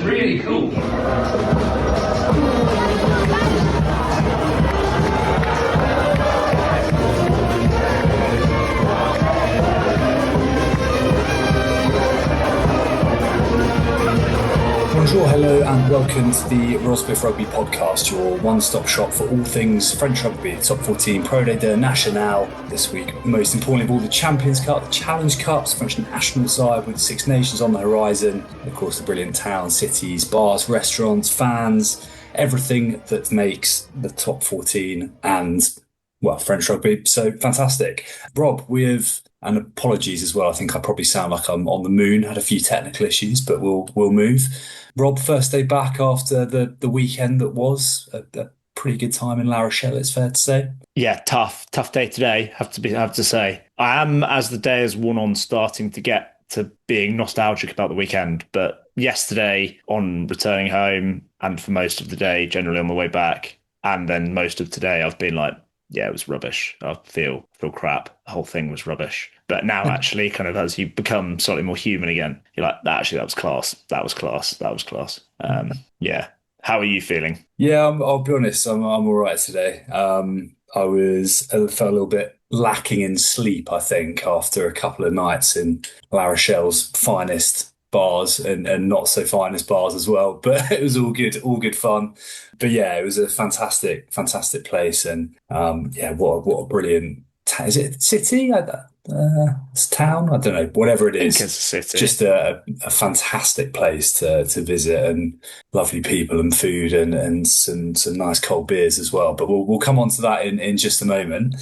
really cool. Bonjour, hello and welcome to the Rugby Rugby podcast, your one-stop shop for all things French rugby, top 14, Pro de Nationale this week. Most importantly of all, the Champions Cup, the Challenge Cups, French national side with the Six Nations on the horizon. Of course, the brilliant towns, cities, bars, restaurants, fans, everything that makes the top 14 and, well, French rugby so fantastic. Rob, and apologies as well, I think I probably sound like I'm on the moon, had a few technical issues, but we'll move. Rob, first day back after the weekend that was a pretty good time in La Rochelle, it's fair to say. Yeah, tough day today, have to say. I am, as the day has worn on, starting to get to being nostalgic about the weekend, but yesterday on returning home and for most of the day, generally on the way back, and then most of today, I've been like, yeah, it was rubbish. I feel crap. The whole thing was rubbish. But now actually, kind of as you become slightly more human again, you're like, actually, that was class. That was class. Yeah. How are you feeling? Yeah, I'll be honest. I'm all right today. I felt a little bit lacking in sleep, I think, after a couple of nights in La Rochelle's finest bars and not so finest bars as well. But it was all good fun. But yeah, it was a fantastic place. And what a brilliant is it city? It's town. I don't know. Whatever it is, I think it's a city. Just a fantastic place to visit, and lovely people and food and some nice cold beers as well. But we'll come on to that in just a moment.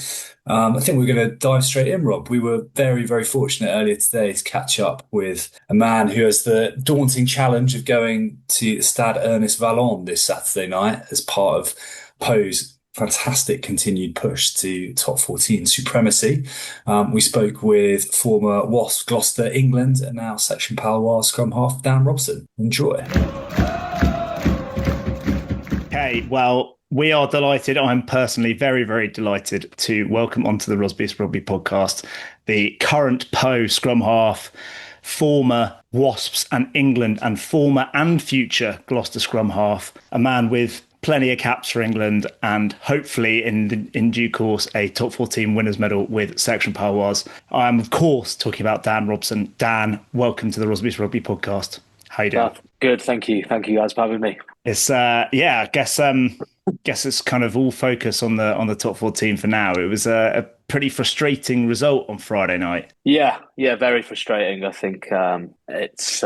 I think we're going to dive straight in, Rob. We were very, very fortunate earlier today to catch up with a man who has the daunting challenge of going to Stade Ernest Vallon this Saturday night as part of Poe's fantastic continued push to top 14 supremacy. We spoke with former Wasps, Gloucester, England, and now Section Paloise scrum half Dan Robson. Enjoy. Okay, well, we are delighted. I'm personally very, very delighted to welcome onto the Wasps Rugby podcast the current Poe scrum half, former Wasps and England, and former and future Gloucester scrum half, a man with plenty of caps for England and hopefully in due course a top 14 winners medal with Section Paloise. I am of course talking about Dan Robson. Dan, welcome to the Wasps Rugby podcast. How you doing? Good, thank you guys for having me. It's I guess it's kind of all focus on the top 14 for now. It was a pretty frustrating result on Friday night. Yeah, very frustrating. I think it's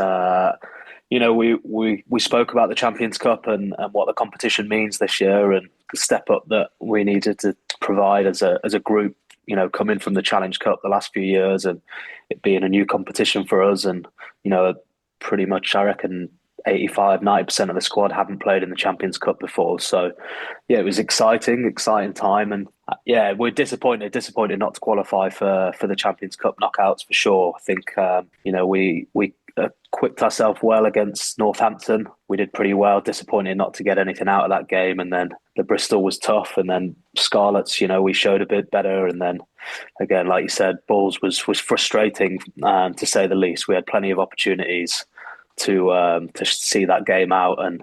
we spoke about the Champions Cup and what the competition means this year and the step up that we needed to provide as a group, coming from the Challenge Cup the last few years and it being a new competition for us. And, pretty much, I reckon 85-90% of the squad haven't played in the Champions Cup before. So, yeah, it was exciting time. And, we're disappointed not to qualify for the Champions Cup knockouts for sure. I think, we equipped ourselves well against Northampton. We did pretty well. Disappointed not to get anything out of that game. And then the Bristol was tough. And then Scarlets, we showed a bit better. And then again, like you said, Bulls was frustrating to say the least. We had plenty of opportunities to see that game out, and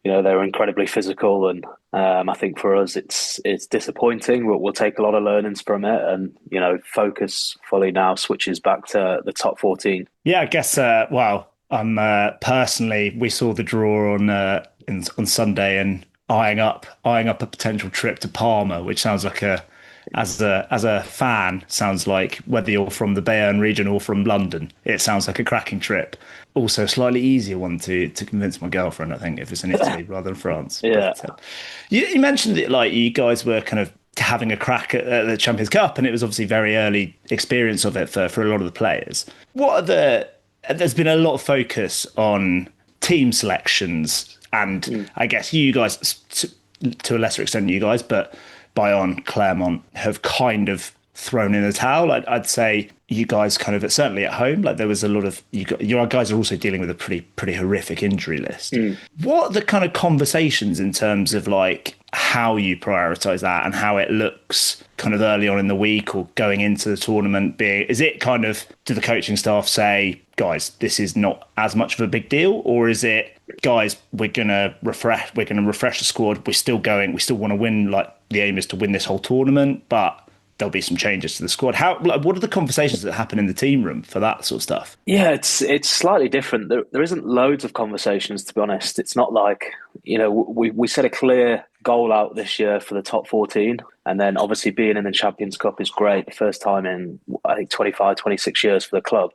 they were incredibly physical. And I think for us, it's disappointing, but we'll take a lot of learnings from it, and focus fully now switches back to the top 14. Yeah, I guess. Personally, we saw the draw on Sunday and eyeing up a potential trip to Parma, which sounds like as a fan, sounds like, whether you're from the Bayern region or from London, it sounds like a cracking trip. Also, slightly easier one to convince my girlfriend, I think, if it's in Italy rather than France. Yeah. But, you mentioned it, like you guys were kind of having a crack at the Champions Cup, and it was obviously very early experience of it for a lot of the players. There's been a lot of focus on team selections, and I guess you guys, to a lesser extent you guys, but Bayonne, Clermont have kind of thrown in the towel. I'd say you guys kind of, certainly at home, like there was a lot of, your guys are also dealing with a pretty horrific injury list. What are the kind of conversations in terms of like how you prioritise that and how it looks kind of early on in the week or going into the tournament? Is it kind of, do the coaching staff say, guys, this is not as much of a big deal? Or is it, guys, we're going to refresh the squad, we still want to win, like the aim is to win this whole tournament, but there'll be some changes to the squad? What are the conversations that happen in the team room for that sort of stuff? Yeah, it's slightly different. There isn't loads of conversations, to be honest. It's not like, we set a clear goal out this year for the top 14. And then obviously being in the Champions Cup is great. The first time in, I think, 25, 26 years for the club.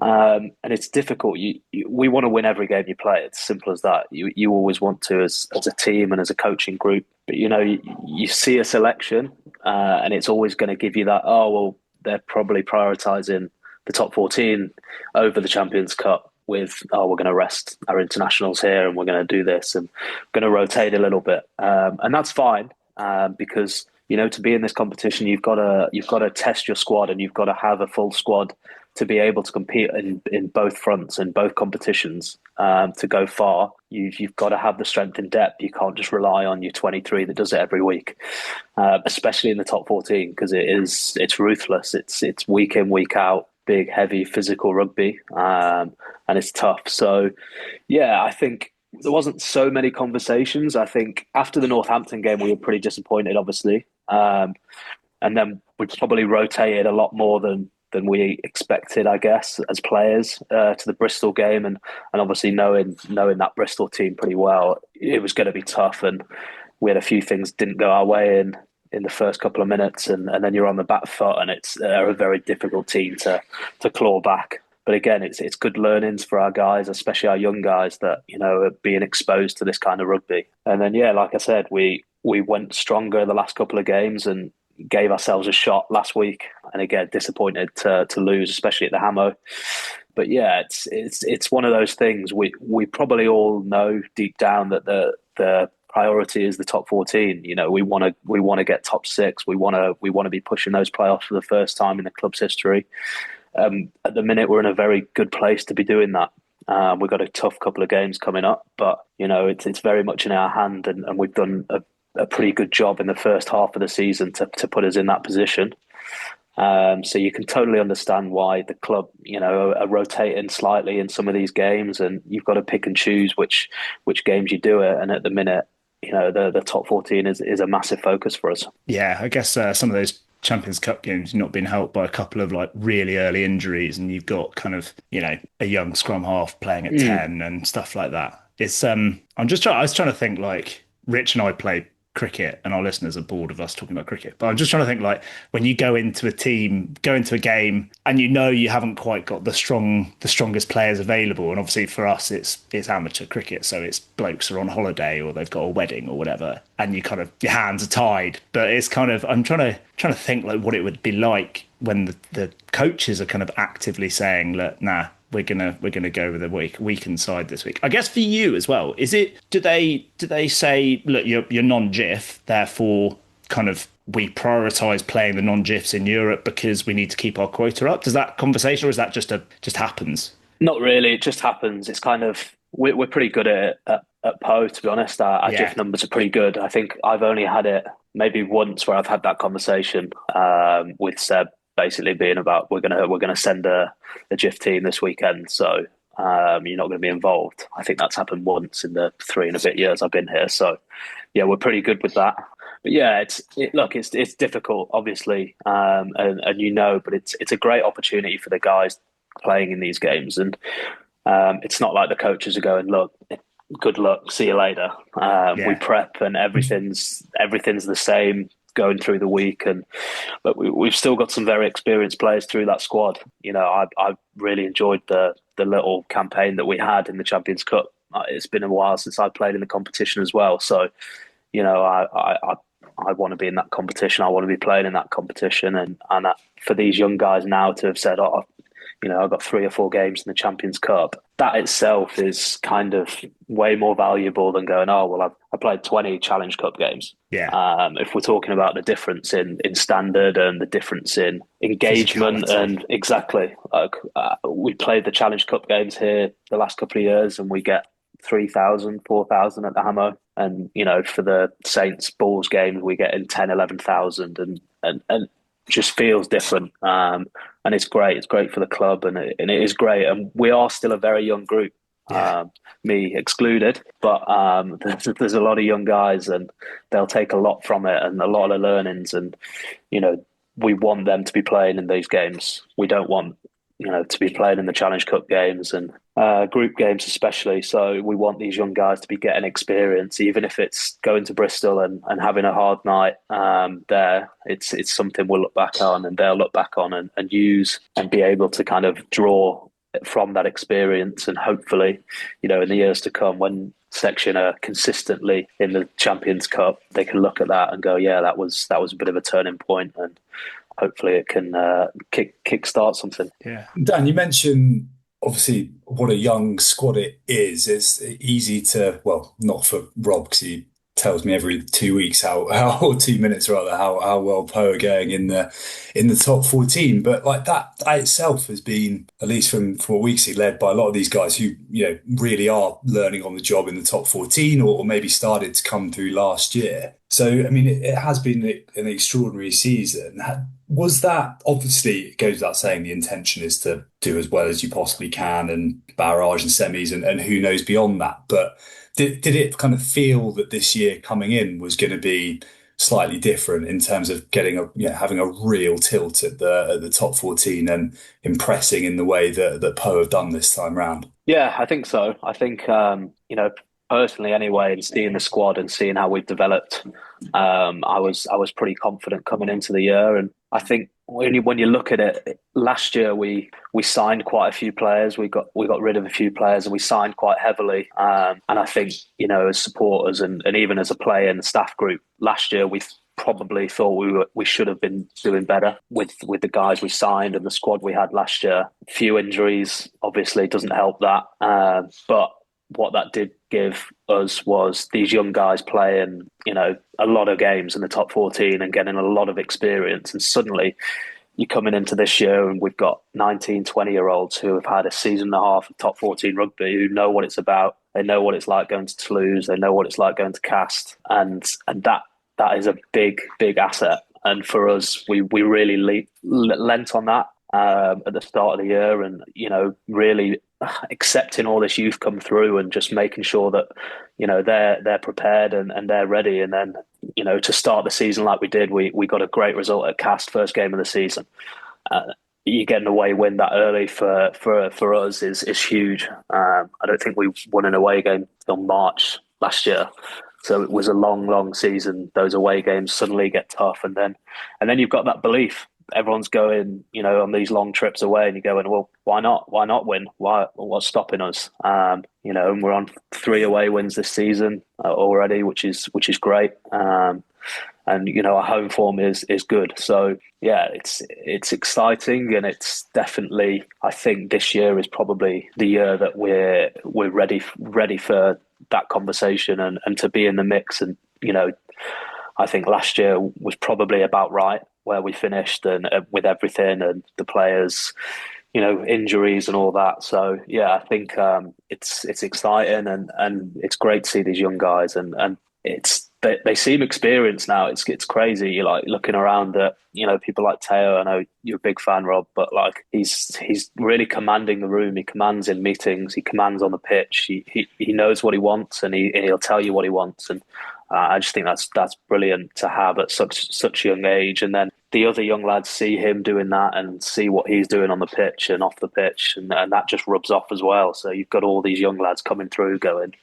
And it's difficult. We want to win every game you play. It's simple as that. You always want to as a team and as a coaching group. But, you see a selection and it's always going to give you that, they're probably prioritising the top 14 over the Champions Cup with, we're going to rest our internationals here and we're going to do this and going to rotate a little bit. And that's fine because, to be in this competition, you've got to test your squad and you've got to have a full squad to be able to compete in both fronts, in both competitions, to go far. You've got to have the strength and depth. You can't just rely on your 23 that does it every week, especially in the top 14, because it's ruthless. It's week in, week out, big, heavy, physical rugby, and it's tough. So, yeah, I think there wasn't so many conversations. I think after the Northampton game, we were pretty disappointed, obviously, and then we probably rotated a lot more than we expected, I guess, as players to the Bristol game, and obviously knowing that Bristol team pretty well, it was going to be tough, and we had a few things didn't go our way in the first couple of minutes, and then you're on the back foot, and they're a very difficult team to claw back. But again, it's good learnings for our guys, especially our young guys that are being exposed to this kind of rugby. And then, yeah, like I said, we went stronger the last couple of games and gave ourselves a shot last week, and again disappointed to lose, especially at the Hamo. But yeah, it's one of those things. We probably all know deep down that the priority is the top 14. We want to get top 6. We want to be pushing those playoffs for the first time in the club's history. At the minute, we're in a very good place to be doing that. We've got a tough couple of games coming up, but it's very much in our hand, and we've done a pretty good job in the first half of the season to put us in that position. So you can totally understand why the club, are rotating slightly in some of these games, and you've got to pick and choose which games you do it. And at the minute, the top 14 is a massive focus for us. Yeah, I guess some of those Champions Cup games not been helped by a couple of like really early injuries, and you've got kind of a young scrum half playing at 10 and stuff like that. It's I was trying to think, like, Rich and I play cricket, and our listeners are bored of us talking about cricket, but I'm just trying to think, like, when you go into a game and you haven't quite got the strongest players available, and obviously for us it's amateur cricket, so it's blokes are on holiday or they've got a wedding or whatever, and you kind of, your hands are tied. But it's kind of, I'm trying to think like what it would be like when the coaches are kind of actively saying, look, nah, we're gonna go with a weakened side this week. I guess for you as well, is it? Do they say, look, you're non-GIF, therefore kind of we prioritise playing the non-GIFs in Europe because we need to keep our quota up? Does that conversation, or is that just happens? Not really. It just happens. It's kind of, we're pretty good at Po, to be honest. Our GIF numbers are pretty good. I think I've only had it maybe once where I've had that conversation with Seb, basically being about, we're gonna send a GIF team this weekend, so you're not going to be involved. I think that's happened once in the 3 and a bit years I've been here. So yeah, we're pretty good with that. But yeah, it's difficult, obviously, and but it's a great opportunity for the guys playing in these games, and it's not like the coaches are going, look, good luck, see you later. We prep and everything's the same going through the week, but we've still got some very experienced players through that squad. I really enjoyed the little campaign that we had in the Champions Cup. It's been a while since I played in the competition as well, so I want to be in that competition. I want to be playing in that competition, and for these young guys now to have said, I've got 3 or 4 games in the Champions Cup, that itself is kind of way more valuable than going, I played 20 Challenge Cup games. Yeah. If we're talking about the difference in standard and the difference in engagement, and exactly, like we played the Challenge Cup games here the last couple of years, and we get 3,000, 4,000 at the Hammer. And, for the Saints Bulls games, we get in 10, 11,000 and just feels different. And it's great. It's great for the club and it is great. And we are still a very young group. Yeah. Me excluded, but there's a lot of young guys and they'll take a lot from it and a lot of learnings. And, we want them to be playing in these games. We don't want, to be playing in the Challenge Cup games and group games especially. So we want these young guys to be getting experience, even if it's going to Bristol and having a hard night there. It's something we'll look back on and they'll look back on and use and be able to kind of draw from that experience. And hopefully, in the years to come, when Section are consistently in the Champions Cup, they can look at that and go, yeah, that was a bit of a turning point, and hopefully it can kick-start something. Yeah. Dan, you mentioned obviously what a young squad it is. It's easy to, well, not for Rob because he tells me every 2 weeks or 2 minutes rather how well Po are going in the top 14, but like that itself has been, at least from what we see, led by a lot of these guys who really are learning on the job in the top 14 or maybe started to come through last year. So I mean it has been an extraordinary season. Was that, obviously it goes without saying, the intention is to do as well as you possibly can and barrage and semis and who knows beyond that, but did it kind of feel that this year coming in was going to be slightly different in terms of having a real tilt at the top 14 and impressing in the way that Po have done this time round? Yeah, I think so. I think personally anyway, and seeing the squad and seeing how we've developed, I was pretty confident coming into the year. And I think when you look at it, last year we signed quite a few players. We got rid of a few players and we signed quite heavily. And I think, as supporters and even as a player and staff group, last year we probably thought we should have been doing better with the guys we signed and the squad we had last year. Few injuries obviously doesn't help that. But what that did give us was these young guys playing, a lot of games in the top 14 and getting a lot of experience. And suddenly you're coming into this year and we've got 19, 20-year-olds who have had a season and a half of top 14 rugby, who know what it's about. They know what it's like going to Toulouse. They know what it's like going to Cast. And that is a big, big asset. And for us, we really lent on that at the start of the year and, really accepting all this youth come through and just making sure that, they're prepared and they're ready. And then, to start the season like we did, we got a great result at Cast, first game of the season. You get an away win that early for us is huge. I don't think we won an away game till March last year. So it was a long season. Those away games suddenly get tough. And then you've got that belief. Everyone's going, on these long trips away and you're going, well, why not? Why not win? What's stopping us? And we're on 3 away wins this season already, which is great. And, our home form is good. So yeah, it's exciting. And it's definitely, I think this year is probably the year that we're ready for that conversation and to be in the mix. And, I think last year was probably about right where we finished and with everything and the players, injuries and all that. So yeah, I think it's exciting and it's great to see these young guys and they seem experienced now. It's crazy. You're like looking around at people like Teo. I know you're a big fan, Rob, but like he's really commanding the room. He commands in meetings. He commands on the pitch. He knows what he wants and he'll tell you what he wants. And I just think that's brilliant to have at such a young age. And then the other young lads see him doing that and see what he's doing on the pitch and off the pitch, and that just rubs off as well. So you've got all these young lads coming through going,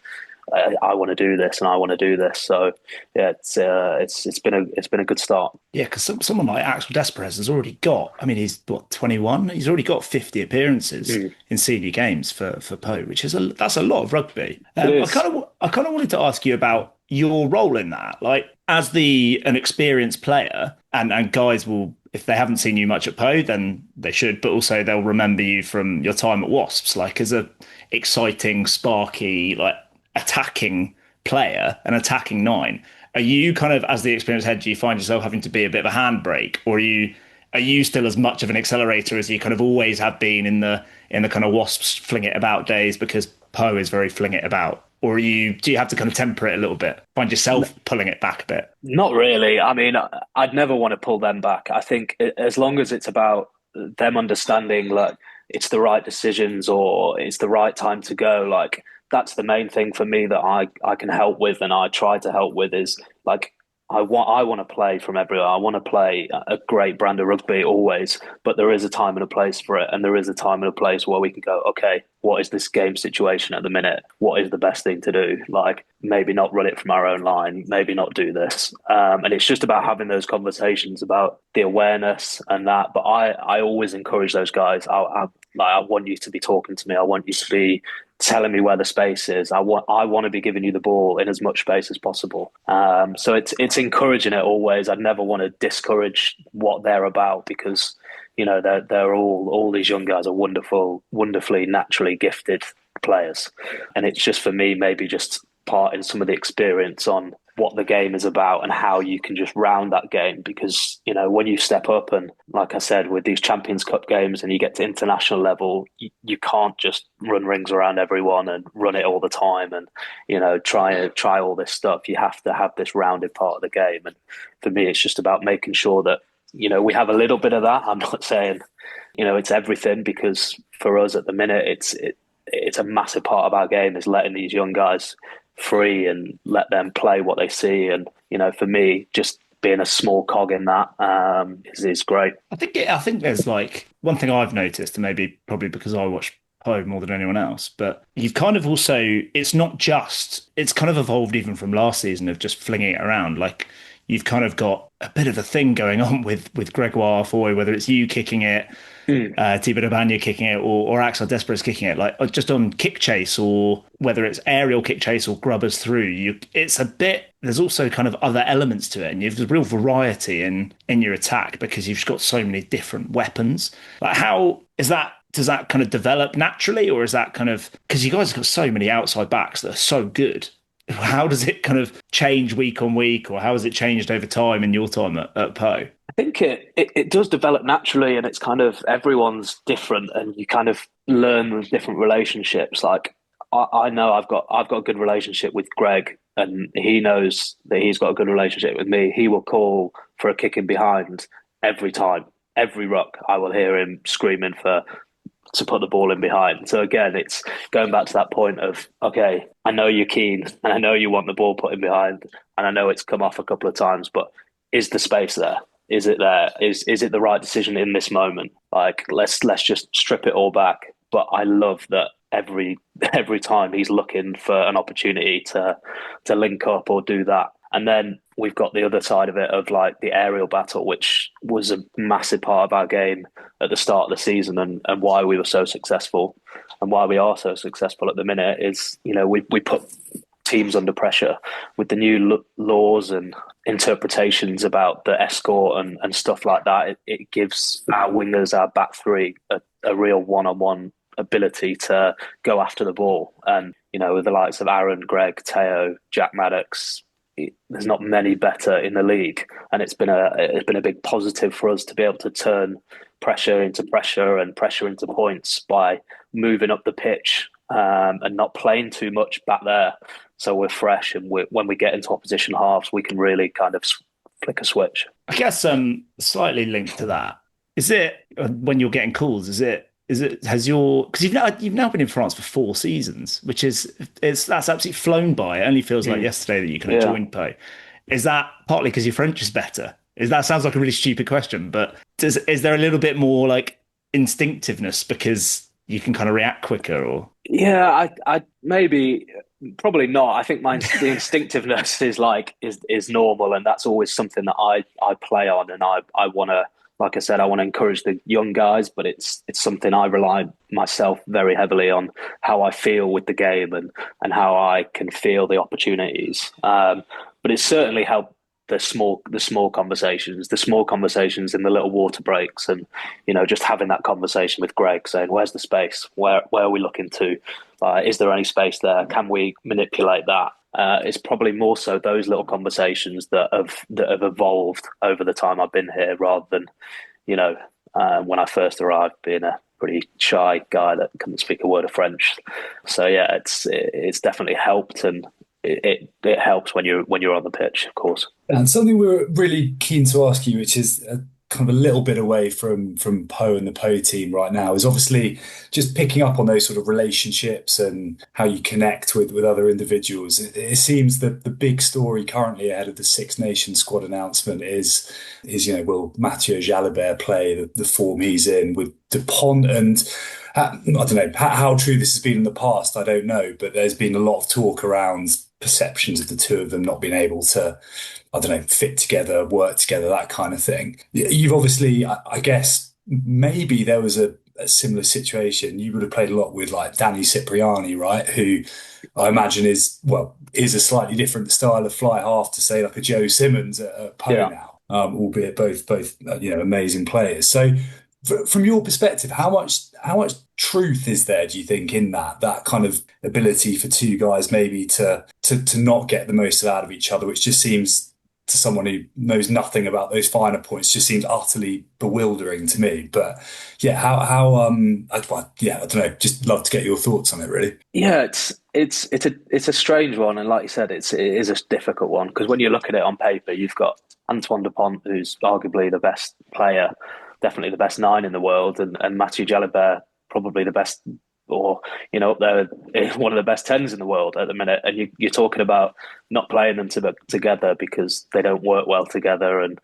I want to do this and I want to do this. So yeah, it's been a good start. Yeah, because someone like Axel Desprez has already got, I mean, he's 21. He's already got 50 appearances in senior games for Po, which is that's a lot of rugby. I kind of wanted to ask you about your role in that, like as an experienced player, and guys will, if they haven't seen you much at Po, then they should, but also they'll remember you from your time at Wasps, like as a exciting, sparky, like attacking player, an attacking 9. Are you kind of, as the experienced head, do you find yourself having to be a bit of a handbrake, or are you still as much of an accelerator as you kind of always have been in the kind of Wasps fling it about days, because Po is very fling it about? or do you have to kind of temper it a little bit? Find yourself pulling it back a bit? Not really. I mean, I'd never want to pull them back. I think as long as it's about them understanding, like, it's the right decisions or it's the right time to go, like, that's the main thing for me that I can help with and I try to help with is, like, I want to play from everywhere. I want to play a great brand of rugby always, but there is a time and a place for it. And there is a time and a place where we can go, okay, what is this game situation at the minute? What is the best thing to do? Like, maybe not run it from our own line, maybe not do this. And it's just about having those conversations about the awareness and that. But I always encourage those guys. I want you to be talking to me. I want you to be telling me where the space is. I want to be giving you the ball in as much space as possible. So it's encouraging it always. I'd never want to discourage what they're about because, you know, they're all these young guys are wonderfully naturally gifted players. And it's just for me, maybe just parting some of the experience on what the game is about and how you can just round that game. Because, you know, when you step up and, like I said, with these Champions Cup games and you get to international level, you can't just run rings around everyone and run it all the time and, you know, try all this stuff. You have to have this rounded part of the game. And for me, it's just about making sure that, you know, we have a little bit of that. I'm not saying, you know, it's everything, because for us at the minute, it's a massive part of our game is letting these young guys free and let them play what they see. And, you know, for me, just being a small cog in that is great. I think there's like one thing I've noticed, and probably because I watch Poe more than anyone else, but you've kind of also, it's kind of evolved even from last season of just flinging it around. Like, you've kind of got a bit of a thing going on with Gregoire Foy, whether it's you kicking it, Thibaut Aubagne kicking it, or Axel Desprez kicking it, like just on kick chase, or whether it's aerial kick chase or grubbers through. There's also kind of other elements to it, and you have a real variety in your attack because you've just got so many different weapons. Like, how is that? Does that kind of develop naturally, or is that kind of, because you guys have got so many outside backs that are so good? How does it kind of change week on week, or how has it changed over time in your time at Poe? I think it does develop naturally, and it's kind of, everyone's different and you kind of learn different relationships. Like, I know I've got a good relationship with Greg, and he knows that he's got a good relationship with me. He will call for a kick in behind every time. Every ruck, I will hear him screaming to put the ball in behind. So again, it's going back to that point of, okay, I know you're keen and I know you want the ball put in behind, and I know it's come off a couple of times, but is the space there? Is it there? Is it the right decision in this moment? Like, let's just strip it all back. But I love that every time he's looking for an opportunity to link up or do that. And then we've got the other side of it of, like, the aerial battle, which was a massive part of our game at the start of the season, and why we were so successful and why we are so successful at the minute is, you know, we put teams under pressure with the new laws and interpretations about the escort and stuff like that. It gives our wingers, our back three, a real one-on-one ability to go after the ball. And, you know, with the likes of Aaron, Greg, Teo, Jack Maddox, there's not many better in the league, and it's been a big positive for us to be able to turn pressure into pressure and pressure into points by moving up the pitch and not playing too much back there. So we're fresh, and when we get into opposition halves, we can really kind of flick a switch. I guess slightly linked to that, is it when you're getting calls? Because you've now been in France for 4 seasons, which that's absolutely flown by. It only feels like yesterday that you kind of joined Poe. Is that partly because your French is better? That sounds like a really stupid question, but is there a little bit more like instinctiveness because you can kind of react quicker? Or I maybe, probably not. I think the instinctiveness is normal, and that's always something that I play on, and I want to. Like I said, I want to encourage the young guys, but it's something I rely myself very heavily on, how I feel with the game and how I can feel the opportunities. But it's certainly helped the small conversations, in the little water breaks, and, you know, just having that conversation with Greg, saying, "Where's the space? Where are we looking to? Is there any space there? Can we manipulate that?" It's probably more so those little conversations that have evolved over the time I've been here, rather than, you know, when I first arrived, being pretty shy guy that couldn't speak a word of French. So yeah, it's definitely helped, and it helps when you're on the pitch, of course. And something we're really keen to ask you, which is kind of a little bit away from Poe and the Poe team right now, is obviously just picking up on those sort of relationships and how you connect with other individuals. It seems that the big story currently ahead of the Six Nations squad announcement is will Mathieu Jalibert play the form he's in with Dupont? And I don't know how true this has been in the past. I don't know, but there's been a lot of talk around perceptions of the two of them not being able to, I don't know, fit together, work together, that kind of thing. You've obviously, I guess, maybe there was a similar situation. You would have played a lot with like Danny Cipriani, right? Who I imagine is a slightly different style of fly half to say like a Joe Simmons at Poe now, albeit both amazing players. So from your perspective, how much truth is there, do you think, in that kind of ability for two guys maybe to not get the most out of each other, which just seems, to someone who knows nothing about those finer points, just seems utterly bewildering to me. But yeah, I don't know, just love to get your thoughts on it, really. Yeah, it's a strange one, and like you said, it is a difficult one, because when you look at it on paper, you've got Antoine Dupont, who's arguably the best player, definitely the best nine in the world, and Mathieu Jalibert, probably the best, or up there, one of the best tens in the world at the minute. And you're talking about not playing them together because they don't work well together, and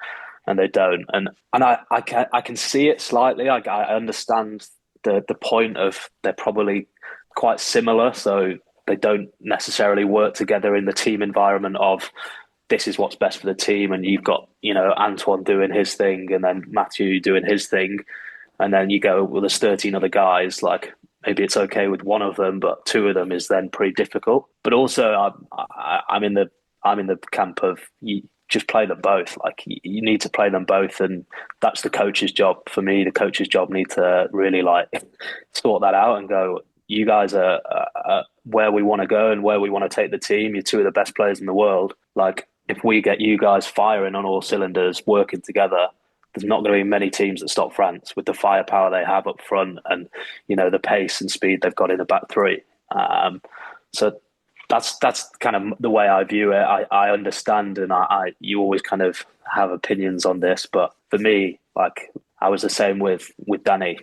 they don't. And I can see it slightly. I understand the point of they're probably quite similar, so they don't necessarily work together in the team environment of this is what's best for the team, and you've got Antoine doing his thing and then Mathieu doing his thing, and then you go, well, there's 13 other guys, like maybe it's okay with one of them, but two of them is then pretty difficult. But also I'm in the camp of you just play them both. Like you need to play them both, and that's the coach's job. For me, the coach's job need to really like sort that out and go, you guys are where we want to go and where we want to take the team. You're two of the best players in the world. Like if we get you guys firing on all cylinders, working together, there's not going to be many teams that stop France with the firepower they have up front and the pace and speed they've got in the back three. So that's kind of the way I view it. I understand, and you always kind of have opinions on this, but for me, like I was the same with Danny.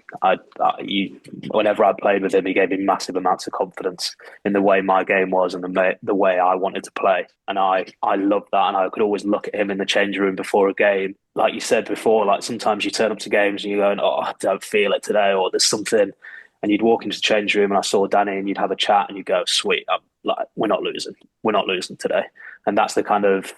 Whenever I played with him, he gave me massive amounts of confidence in the way my game was and the way I wanted to play. And I loved that. And I could always look at him in the change room before a game. Like you said before, like sometimes you turn up to games and you're going, oh, I don't feel it today, or there's something. And you'd walk into the change room and I saw Danny and you'd have a chat and you'd go, sweet, we're not losing. We're not losing today. And that's the kind of,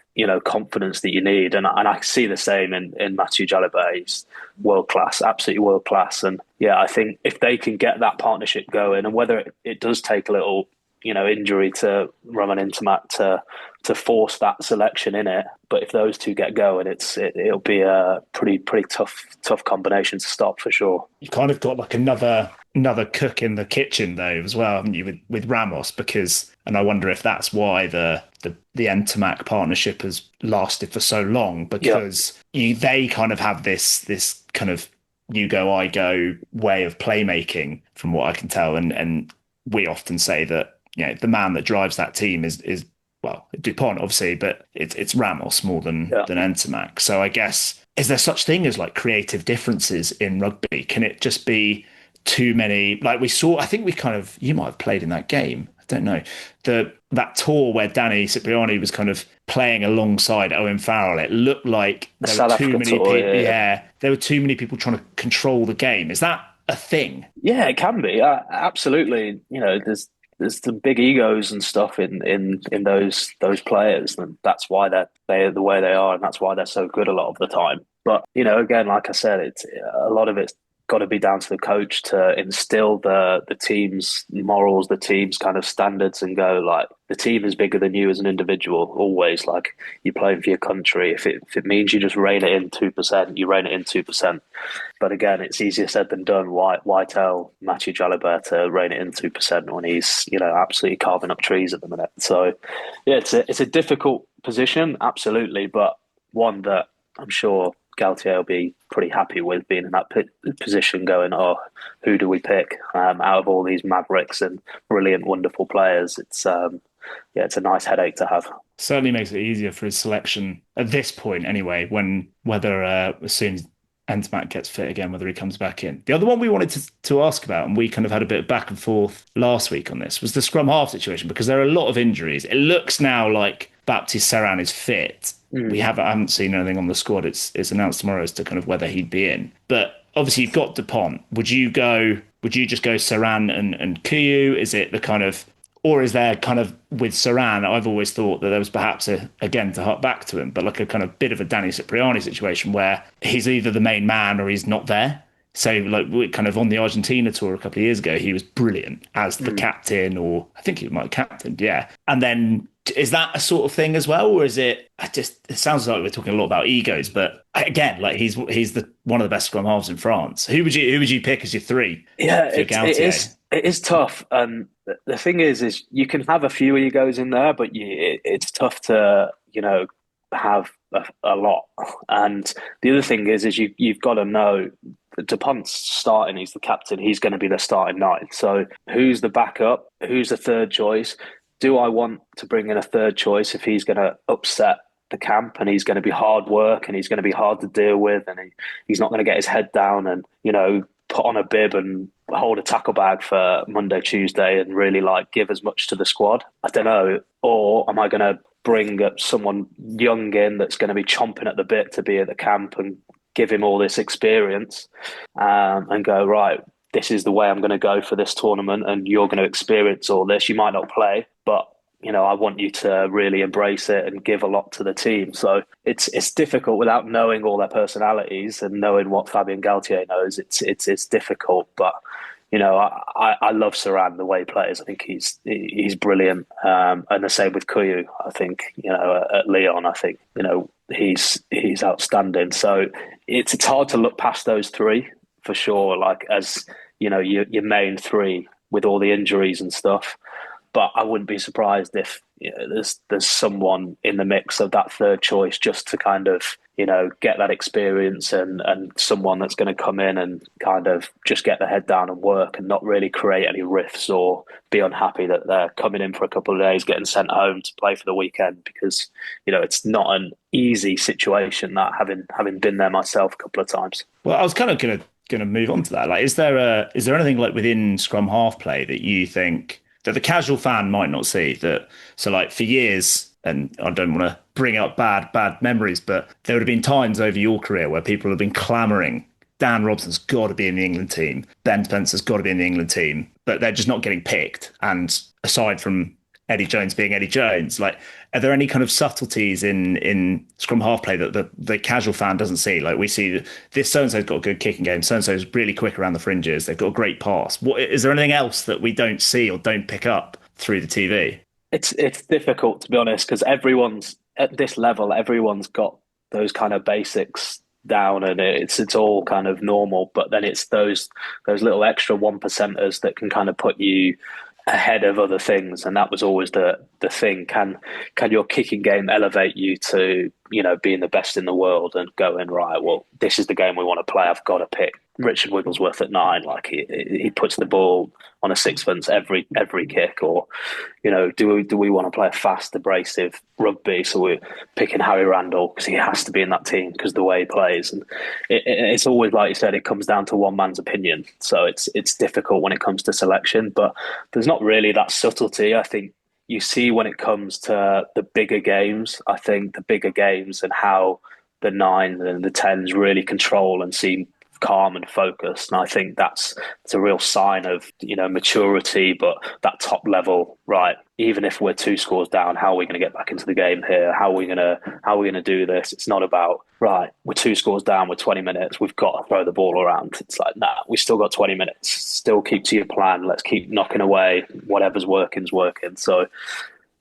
confidence that you need. And I see the same in Mathieu Jalibert. He's world class, absolutely world class. And yeah, I think if they can get that partnership going, and whether it does take a little, injury to Roman Intermac to force that selection in it, but if those two get going, it'll be a pretty tough combination to stop for sure. You kind of got like another cook in the kitchen though as well, haven't you, with Ramos? And I wonder if that's why the Intermac partnership has lasted for so long, because they kind of have this kind of you go I go way of playmaking, from what I can tell, and we often say that the man that drives that team is Dupont, obviously, but it's Ramos more than Intermac. So I guess, is there such thing as like creative differences in rugby? Can it just be too many? Like we saw, I think you might have played in that game. I don't know. That tour where Danny Cipriani was kind of playing alongside Owen Farrell, it looked like there were too many people. There were too many people trying to control the game. Is that a thing? Yeah, it can be. Absolutely. There's some big egos and stuff in those players, and that's why they're the way they are, and that's why they're so good a lot of the time. But again, like I said, it's a lot of it's got to be down to the coach to instill the team's morals, the team's kind of standards, and go like, the team is bigger than you as an individual. Always, like, you're playing for your country. If it means you just rein it in 2%, you rein it in 2%. But again, it's easier said than done. Why tell Mathieu Jalibert to rein it in 2% when he's absolutely carving up trees at the minute? So yeah, it's a difficult position, absolutely, but one that I'm sure Galtier will be pretty happy with being in that position, going, oh, who do we pick out of all these mavericks and brilliant, wonderful players? It's it's a nice headache to have. Certainly makes it easier for his selection at this point, anyway. Whether as soon as Ntamack gets fit again, whether he comes back in. The other one we wanted to ask about, and we kind of had a bit of back and forth last week on this, was the scrum half situation, because there are a lot of injuries. It looks now like Baptiste Serin is fit. I haven't seen anything on the squad. It's announced tomorrow as to kind of whether he'd be in. But obviously you've got Dupont. Would you just go Serin and Kuyu? Is it the kind of, or is there kind of with Serin, I've always thought that there was perhaps again to hark back to him, but like a kind of bit of a Danny Cipriani situation where he's either the main man or he's not there. So like we kind of on the Argentina tour a couple of years ago, he was brilliant as the captain, or I think he might have captained, yeah. And then is that a sort of thing as well, or is it sounds like we're talking a lot about egos, but again, like he's the one of the best scrum halves in France. Who would you pick as your three? Yeah, it is tough. And the thing is you can have a few egos in there, but it's tough to have a lot. And the other thing is you've got to know Dupont's starting, he's the captain, he's going to be the starting nine. So who's the backup? Who's the third choice? Do I want to bring in a third choice if he's going to upset the camp and he's going to be hard work and he's going to be hard to deal with and he's not going to get his head down and, put on a bib and hold a tackle bag for Monday, Tuesday and really give as much to the squad? I don't know. Or am I going to bring someone young in that's going to be chomping at the bit to be at the camp and give him all this experience and go, right, this is the way I'm going to go for this tournament and you're going to experience all this. You might not play, but I want you to really embrace it and give a lot to the team. So it's difficult without knowing all their personalities and knowing what Fabien Galtier knows. It's difficult, but I love Serin, the way he plays. I think he's brilliant, and the same with Kuyu. I think at Lyon, I think he's outstanding. So it's hard to look past those three for sure. Like as your main three with all the injuries and stuff. But I wouldn't be surprised if there's someone in the mix of that third choice just to kind of get that experience and someone that's going to come in and kind of just get their head down and work and not really create any rifts or be unhappy that they're coming in for a couple of days, getting sent home to play for the weekend, because it's not an easy situation, that having been there myself a couple of times. Well, I was kind of going to move on to that. Like, is there anything like within scrum half play that you think that the casual fan might not see? That so like for years, and I don't want to bring up bad memories, but there would have been times over your career where people have been clamouring, Dan Robson's got to be in the England team, Ben Spencer's got to be in the England team, but they're just not getting picked. And aside from Eddie Jones being Eddie Jones, like, are there any kind of subtleties in scrum half play that the casual fan doesn't see? Like, we see this so-and-so's got a good kicking game, so-and-so's really quick around the fringes, they've got a great pass. Is there anything else that we don't see or don't pick up through the TV? It's difficult, to be honest, because everyone's at this level, everyone's got those kind of basics down and it's all kind of normal, but then it's those little extra 1%ers that can kind of put you ahead of other things. And that was always the thing. Can your kicking game elevate you to being the best in the world and going, right, well, this is the game we want to play, I've got to pick Richard Wigglesworth at 9. Like he puts the ball on a sixpence every kick. Or do we want to play a fast, abrasive rugby, so we're picking Harry Randall because he has to be in that team because of the way he plays. And it's always, like you said, it comes down to one man's opinion. So it's difficult when it comes to selection, but there's not really that subtlety. I think you see when it comes to the bigger games, I think the bigger games and how the 9s and the 10s really control and seem calm and focused. And I think it's a real sign of, maturity, but that top level, right? Even if we're 2 scores down, how are we going to get back into the game here? How are we going to do this? It's not about, right, we're 2 scores down with 20 minutes, we've got to throw the ball around. It's like, nah, we still got 20 minutes. Still keep to your plan. Let's keep knocking away. Whatever's working's working. So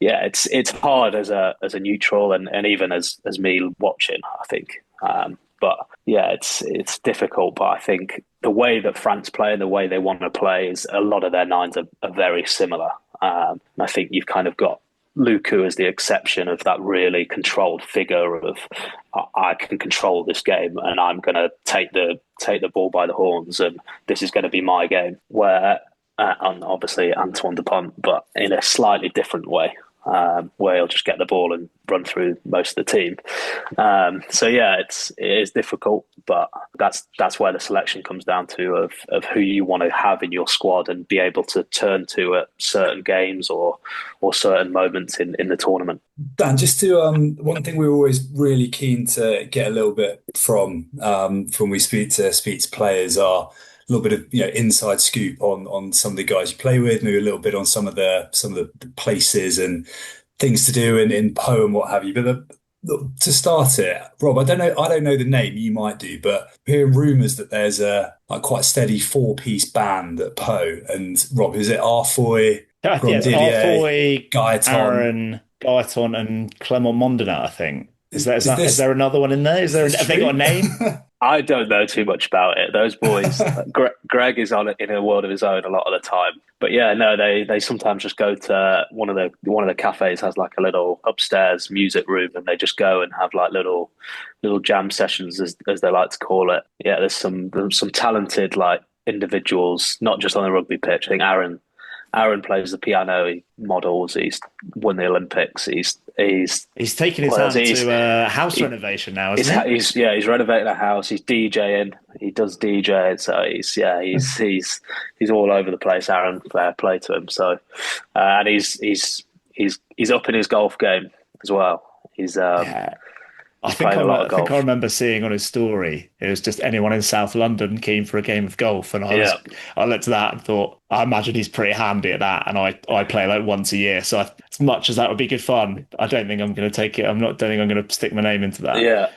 yeah, it's hard as a neutral and even as me watching, I think. But yeah, it's difficult. But I think the way that France play and the way they want to play is a lot of their 9s are very similar. And I think you've kind of got Luku is the exception of that really controlled figure of I can control this game and I'm going to take the ball by the horns and this is going to be my game. Where and obviously Antoine Dupont, but in a slightly different way. Where he'll just get the ball and run through most of the team. So yeah, it is difficult, but that's where the selection comes down to of who you want to have in your squad and be able to turn to at certain games or certain moments in the tournament. Dan, just to one thing we're always really keen to get a little bit from we speak to players are a little bit of inside scoop on some of the guys you play with, maybe a little bit on some of the places and things to do in Po and what have you. But to start it, Rob, I don't know the name, you might do, but we're hearing rumours that there's a quite steady 4-piece band at Po. And Rob, is it Arfoy, Yes, Arfoy, Gaetan, Aaron, Gaetan, and Clement Mondinat, I think. Is there another one in there? Have they got a name? I don't know too much about it. Those boys, Greg is on it in a world of his own a lot of the time. But yeah, no, they sometimes just go to one of the cafes has like a little upstairs music room, and they just go and have like little jam sessions as they like to call it. Yeah, there's some talented like individuals, not just on the rugby pitch. I think Aaron plays the piano. He models. He's won the Olympics. He's taken his hand to a house renovation now, isn't he? He's renovating a house. He's DJing. He does DJ. So he's all over the place. Aaron, fair play to him. So, and he's up in his golf game as well. He's I think I remember seeing on his story, it was just anyone in South London keen for a game of golf. And I looked at that and thought, I imagine he's pretty handy at that. And I play like once a year. So as much as that would be good fun, I don't think I'm going to take it. Don't think I'm going to stick my name into that. Yeah.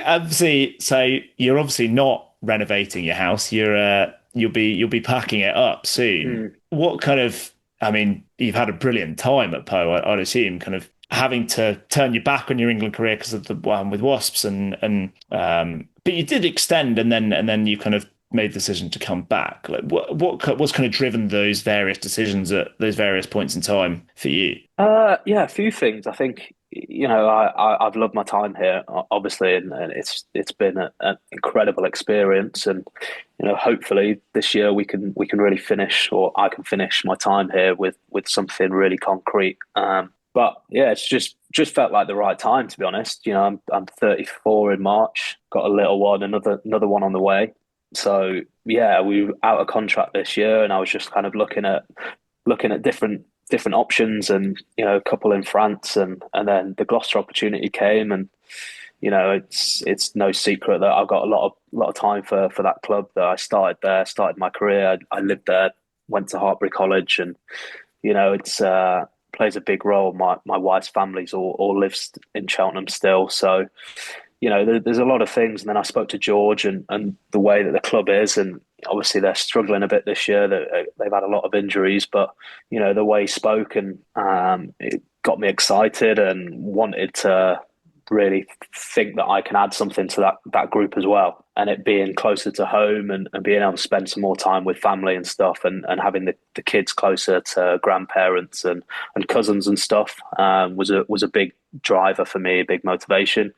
Obviously, so you're obviously not renovating your house. You'll be packing it up soon. What kind of, I mean, you've had a brilliant time at Po, I'd assume, kind of having to turn your back on your England career because of the one with Wasps but you did extend and then you kind of made the decision to come back. Like what's kind of driven those various decisions at those various points in time for you? Yeah, a few things. I think I've loved my time here, obviously, and it's been an incredible experience. And hopefully this year we can really finish, or I can finish my time here with something really concrete. But yeah, it's just felt like the right time, to be honest. I'm 34 in March, got a little one, another one on the way. So yeah, we were out of contract this year, and I was just kind of looking at different options, and a couple in France, and then the Gloucester opportunity came, and it's no secret that I've got a lot of time for that club. That I started my career. I lived there, went to Hartbury College, and it's plays a big role. My wife's family's all lives in Cheltenham still, so there's a lot of things. And then I spoke to George and the way that the club is, and obviously they're struggling a bit this year. They've had a lot of injuries, but the way he spoke, and it got me excited and wanted to really think that I can add something to that group as well. And it being closer to home and being able to spend some more time with family and stuff, and having the kids closer to grandparents and cousins and stuff was a big driver for me, a big motivation.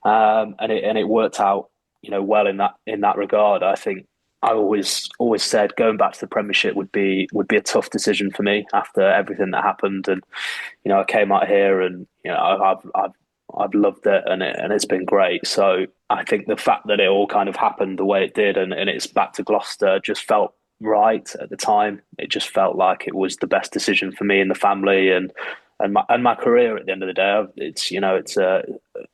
And it worked out, well in that regard. I think I always said going back to the Premiership would be a tough decision for me after everything that happened. And I came out here, and I've loved it, and it's been great. So I think the fact that it all kind of happened the way it did, and it's back to Gloucester, just felt right at the time. It just felt like it was the best decision for me and the family, and my career. At the end of the day,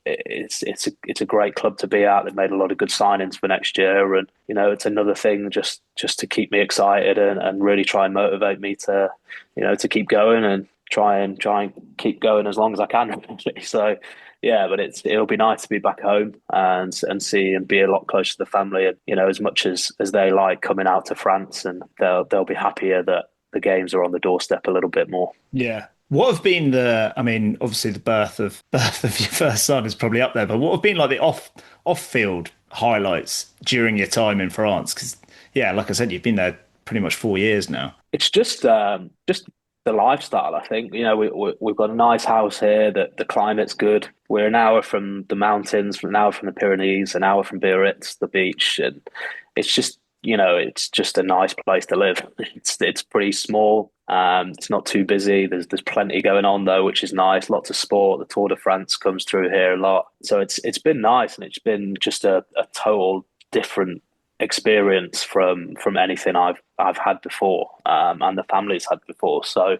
it's a great club to be at. They've made a lot of good signings for next year, and it's another thing just to keep me excited and really try and motivate me to keep going and try and keep going as long as I can. So yeah, but it'll be nice to be back home and see and be a lot closer to the family. And as much as they like coming out to France, and they'll be happier that the games are on the doorstep a little bit more. Yeah. What have been obviously the birth of your first son is probably up there, but what have been like the off-field highlights during your time in France? Because yeah, like I said, you've been there pretty much 4 years now. It's just the lifestyle. I think we've got a nice house here. That the climate's good. We're an hour from the mountains, an hour from the Pyrenees, an hour from Biarritz, the beach, and it's just it's just a nice place to live. It's pretty small. It's not too busy. There's plenty going on though, which is nice. Lots of sport. The Tour de France comes through here a lot, so it's been nice, and it's been just a total different experience from anything I've had before, and the family's had before. So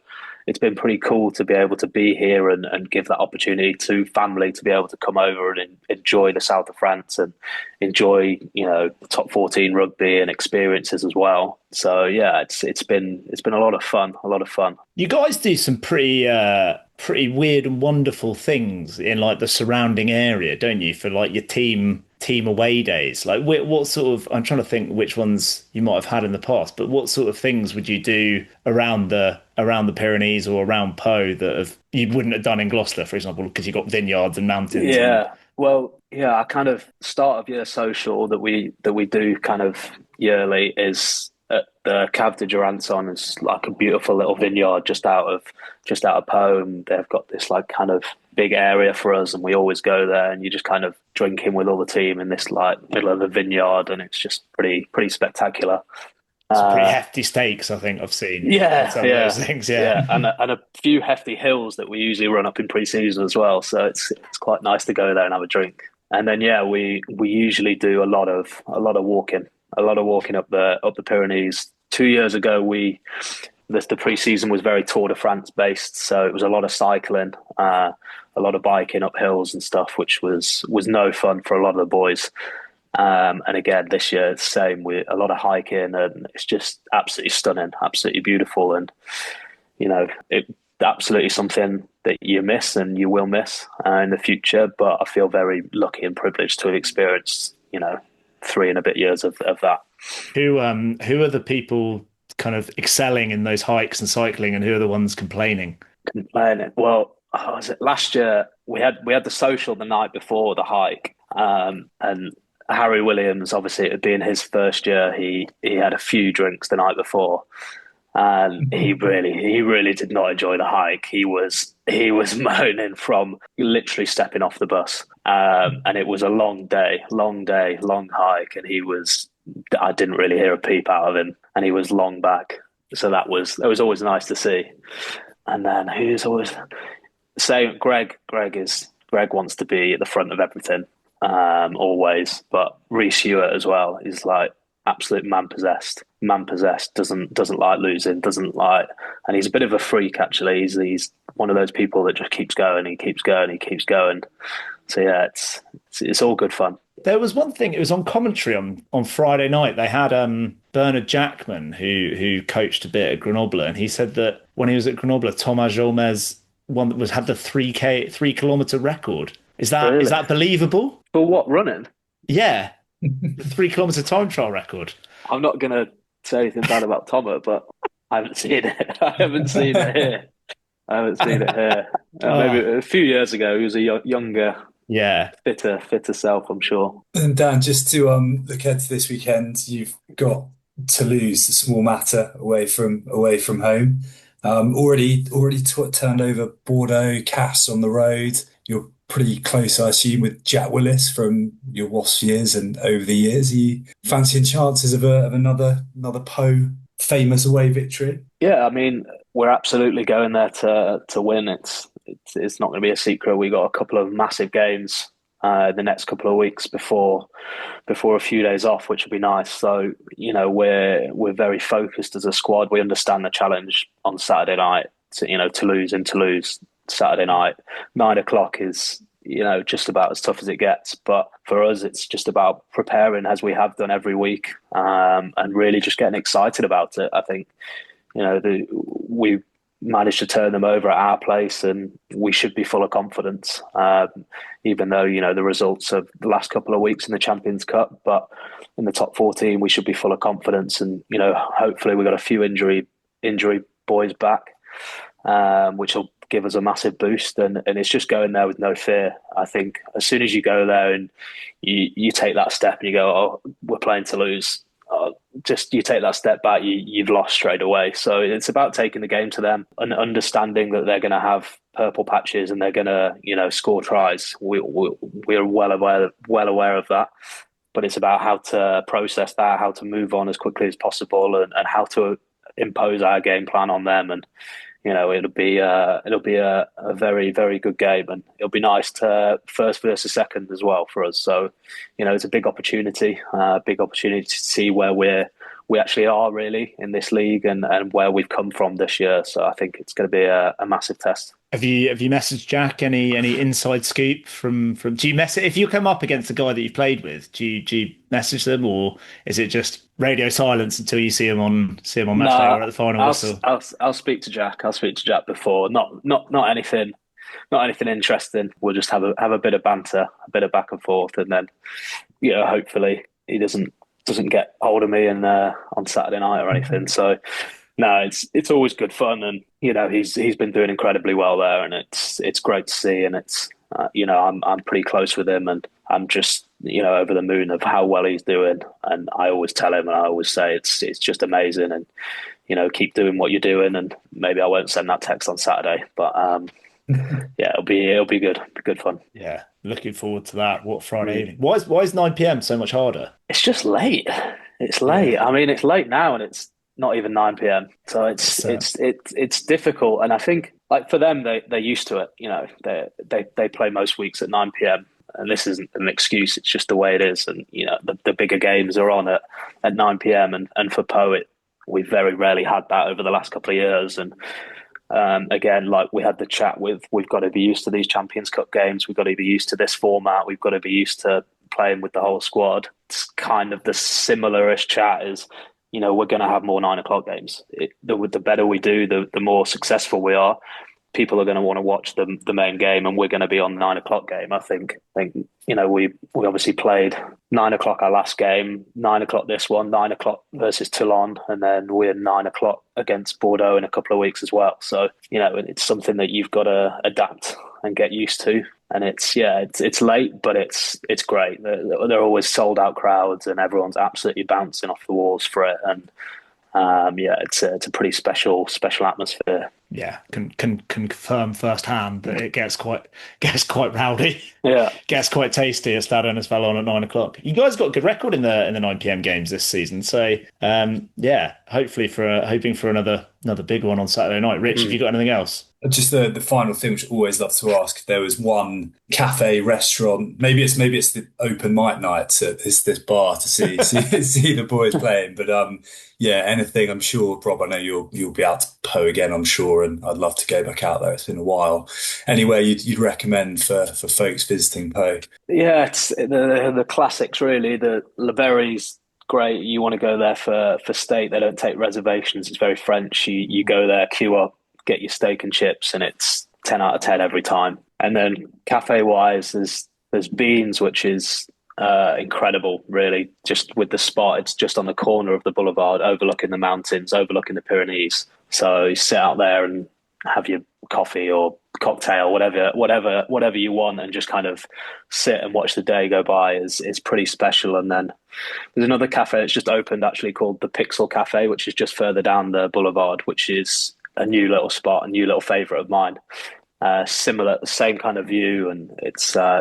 it's been pretty cool to be able to be here and give that opportunity to family to be able to come over and enjoy the south of France and enjoy the top 14 rugby and experiences as well. So yeah, it's been a lot of fun. You guys do some pretty weird and wonderful things in like the surrounding area, don't you? For like your team away days. Like what sort of, I'm trying to think which ones you might have had in the past, but what sort of things would you do around the Pyrenees or around Po that you wouldn't have done in Gloucester, for example, because you've got vineyards and mountains? Yeah. Well, yeah, I kind of start of year social that we do kind of yearly is at the Cave de Jurançon. It's like a beautiful little vineyard just out of Po, and they've got this like kind of big area for us, and we always go there, and you just kind of drinking with all the team in this like middle of the vineyard, and it's just pretty spectacular. Some pretty hefty steaks, I think I've seen. Some of those things, and a few hefty hills that we usually run up in pre-season as well. So it's quite nice to go there and have a drink. And then we usually do a lot of walking, up the Pyrenees. 2 years ago, the pre-season was very Tour de France based, so it was a lot of cycling, a lot of biking up hills and stuff, which was no fun for a lot of the boys. And again, this year it's the same, with a lot of hiking, and it's just absolutely stunning, absolutely beautiful, and it absolutely something that you miss and you will miss in the future. But I feel very lucky and privileged to have experienced 3 and a bit years of that. Who are the people kind of excelling in those hikes and cycling, and who are the ones complaining? Well, was it last year? We had the social the night before the hike, and Harry Williams, obviously it being his first year, he had a few drinks the night before, and he really did not enjoy the hike. He was moaning from literally stepping off the bus, and it was a long day, long hike, and I didn't really hear a peep out of him, and he was long back. So that was always nice to see. And then who's always saying Greg wants to be at the front of everything. Always, but Reece Hewitt as well is like absolute man possessed, doesn't like losing, and he's a bit of a freak actually. He's one of those people that just keeps going. So yeah, it's all good fun. There was one thing, it was on commentary on Friday night. They had Bernard Jackman who coached a bit at Grenoble, and he said that when he was at Grenoble, Thomas Jolmes had the 3 kilometer record. Is that believable? For what, running? Yeah. The 3 kilometer time trial record. I'm not going to say anything bad about Thomas, but I haven't seen it. I haven't seen it here. Maybe a few years ago, he was a younger, fitter self, I'm sure. And Dan, just to look ahead to this weekend, you've got Toulouse, a small matter away from home. Already turned over Bordeaux, Cass on the road. You're pretty close, I assume, with Jack Willis from your Wasps years and over the years. Are you fancying chances of another Po famous away victory? Yeah, I mean, we're absolutely going there to win. It's not going to be a secret. We got a couple of massive games the next couple of weeks before a few days off, which will be nice. So we're very focused as a squad. We understand the challenge on Saturday night. Toulouse Saturday night, 9:00 is just about as tough as it gets. But for us, it's just about preparing as we have done every week, and really just getting excited about it. I think we managed to turn them over at our place, and we should be full of confidence. Even though the results of the last couple of weeks in the Champions Cup, but in the top 14, we should be full of confidence. And hopefully we got a few injury boys back, which will give us a massive boost, and it's just going there with no fear. I think as soon as you go there and you take that step and you go, oh, we're playing Toulouse, just you take that step back, you've lost straight away. So it's about taking the game to them and understanding that they're going to have purple patches and they're going to, score tries. We're well aware of that. But it's about how to process that, how to move on as quickly as possible, and how to impose our game plan on them. And it'll be a very, very good game, and it'll be nice to first versus second as well for us. So it's a big opportunity to see where we actually are really in this league and where we've come from this year. So I think it's going to be a massive test. Have you messaged Jack any inside scoop from do you message if you come up against a guy that you've played with, do you message them, or is it just radio silence until you see him on match day or at the final whistle? I'll speak to Jack. I'll speak to Jack before. Not anything interesting. We'll just have a bit of banter, a bit of back and forth, and then hopefully he doesn't get hold of me and on Saturday night or anything. So no, it's always good fun, and he's been doing incredibly well there, and it's great to see, and it's I'm pretty close with him, and I'm just over the moon of how well he's doing, and I always tell him and I always say it's just amazing, and keep doing what you're doing, and maybe I won't send that text on Saturday, but yeah, it'll be good fun. Yeah, looking forward to that. What Friday evening? Why is 9 p.m. so much harder? It's just late. It's late. Yeah. I mean, it's late now, and it's not even 9 p.m. So it's difficult, and I think like for them, they're used to it. They play most weeks at 9 p.m. and this isn't an excuse. It's just the way it is, and the bigger games are on at 9 p.m. and for Poet, we very rarely had that over the last couple of years, and again, like we had the chat with, we've got to be used to these Champions Cup games. We've got to be used to this format. We've got to be used to playing with the whole squad. It's kind of the similar-ish chat is, we're going to have more 9 o'clock games. The better we do, the more successful we are. People are going to want to watch the main game, and we're going to be on the 9 o'clock game. I think we obviously played 9 o'clock our last game, 9 o'clock this one, 9 o'clock versus Toulon, and then we're 9 o'clock against Bordeaux in a couple of weeks as well. So it's something that you've got to adapt and get used to. And it's late, but it's great. They're always sold out crowds, and everyone's absolutely bouncing off the walls for it. And it's a pretty special atmosphere. Yeah, can confirm firsthand that it gets quite rowdy. Yeah, gets quite tasty at Stade as well on at 9 o'clock. You guys got a good record in the 9 p.m. games this season, so hopefully hoping for another big one on Saturday night. Rich, have you got anything else? Just the final thing, which I always love to ask. There was one cafe, restaurant. Maybe it's the open mic night at this bar to see the boys playing. But anything. I'm sure, Rob. I know you'll be out to Poe again. I'm sure, and I'd love to go back out there. It's been a while. Anywhere you'd recommend for folks visiting Poe? Yeah, it's the classics really. The Le Berry's great. You want to go there for steak. They don't take reservations. It's very French. You go there, queue up, get your steak and chips, and it's 10 out of 10 every time. And then cafe wise, there's Beans, which is incredible, really. Just with the spot, it's just on the corner of the boulevard, overlooking the mountains, overlooking the Pyrenees. So you sit out there and have your coffee or cocktail, whatever you want, and just kind of sit and watch the day go by. Is pretty special. And then there's another cafe that's just opened, actually, called the Pixel Cafe, which is just further down the boulevard, which is a new little spot, a new little favourite of mine. Similar, same kind of view, and it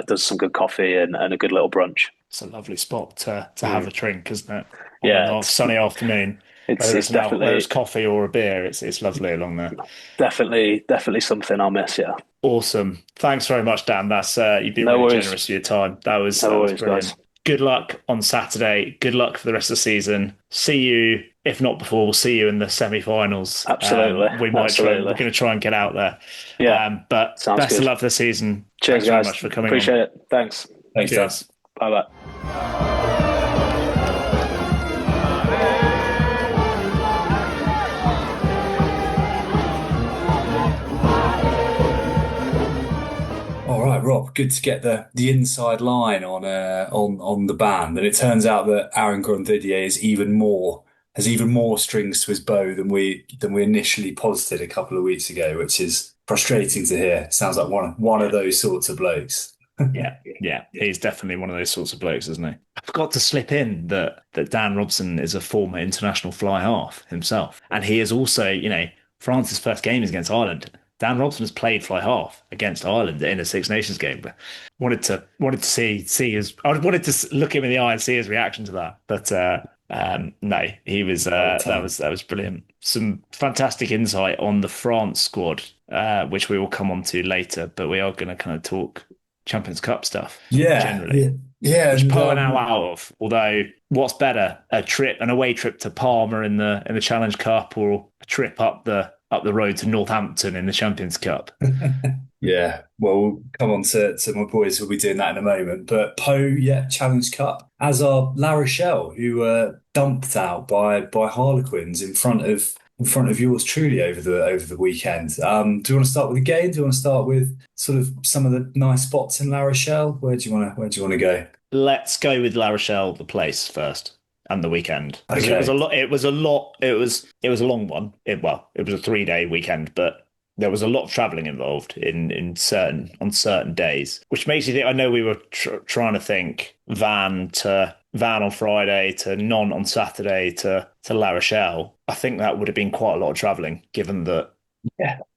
does some good coffee and a good little brunch. It's a lovely spot to have a drink, isn't it? On a sunny afternoon. It's definitely, whether it's coffee or a beer, it's lovely along there. Definitely something I'll miss. Yeah. Awesome. Thanks very much, Dan. That's you've been really generous with your time. That was brilliant. Guys. Good luck on Saturday. Good luck for the rest of the season. See you, if not before, we'll see you in the semi-finals. Absolutely. We're going to try and get out there. Yeah. But sounds best good. of luck for the season. Cheers, Thanks guys. very much for coming Appreciate on. it. Thanks. Thanks. Bye-bye. All right, Rob. Good to get the inside line on the band, and it turns out that Aaron Grandidier has even more strings to his bow than we initially posited a couple of weeks ago, which is frustrating to hear. Sounds like one of those sorts of blokes. Yeah, he's definitely one of those sorts of blokes, isn't he? I forgot to slip in that Dan Robson is a former international fly half himself, and he is also, France's first game is against Ireland. Dan Robson has played fly half against Ireland in a Six Nations game. But wanted to see his. I wanted to look him in the eye and see his reaction to that, but no, he was that was brilliant. Some fantastic insight on the France squad, which we will come on to later. But we are going to kind of talk Champions Cup stuff generally. Yeah, Which and, Poe are now out of. Although, what's better, an away trip to Palma in the Challenge Cup, or a trip up the road to Northampton in the Champions Cup? Yeah, well, we'll come on to my boys who'll be doing that in a moment. But Poe, yeah, Challenge Cup, as are La Rochelle, who were dumped out by Harlequins in front of yours truly over the weekend. Do you want to start with the game? Do you want to start with sort of some of the nice spots in La Rochelle? Where do you want to go? Let's go with La Rochelle, the place first, and the weekend. Okay. It was a lot. It was a long one. It was a 3-day weekend, but there was a lot of travelling involved on certain days, which makes you think. I know we were trying to think van on Friday to non on Saturday to La Rochelle. I think that would have been quite a lot of travelling, given that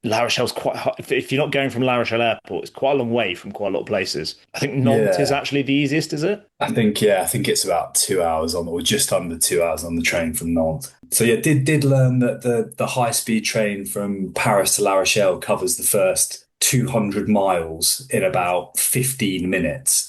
La Rochelle's quite hard. If you're not going from La Rochelle Airport, it's quite a long way from quite a lot of places. I think Nantes is actually the easiest, is it? I think it's about 2 hours or just under 2 hours on the train from Nantes. So yeah, did learn that the high speed train from Paris to La Rochelle covers the first 200 miles in about 15 minutes,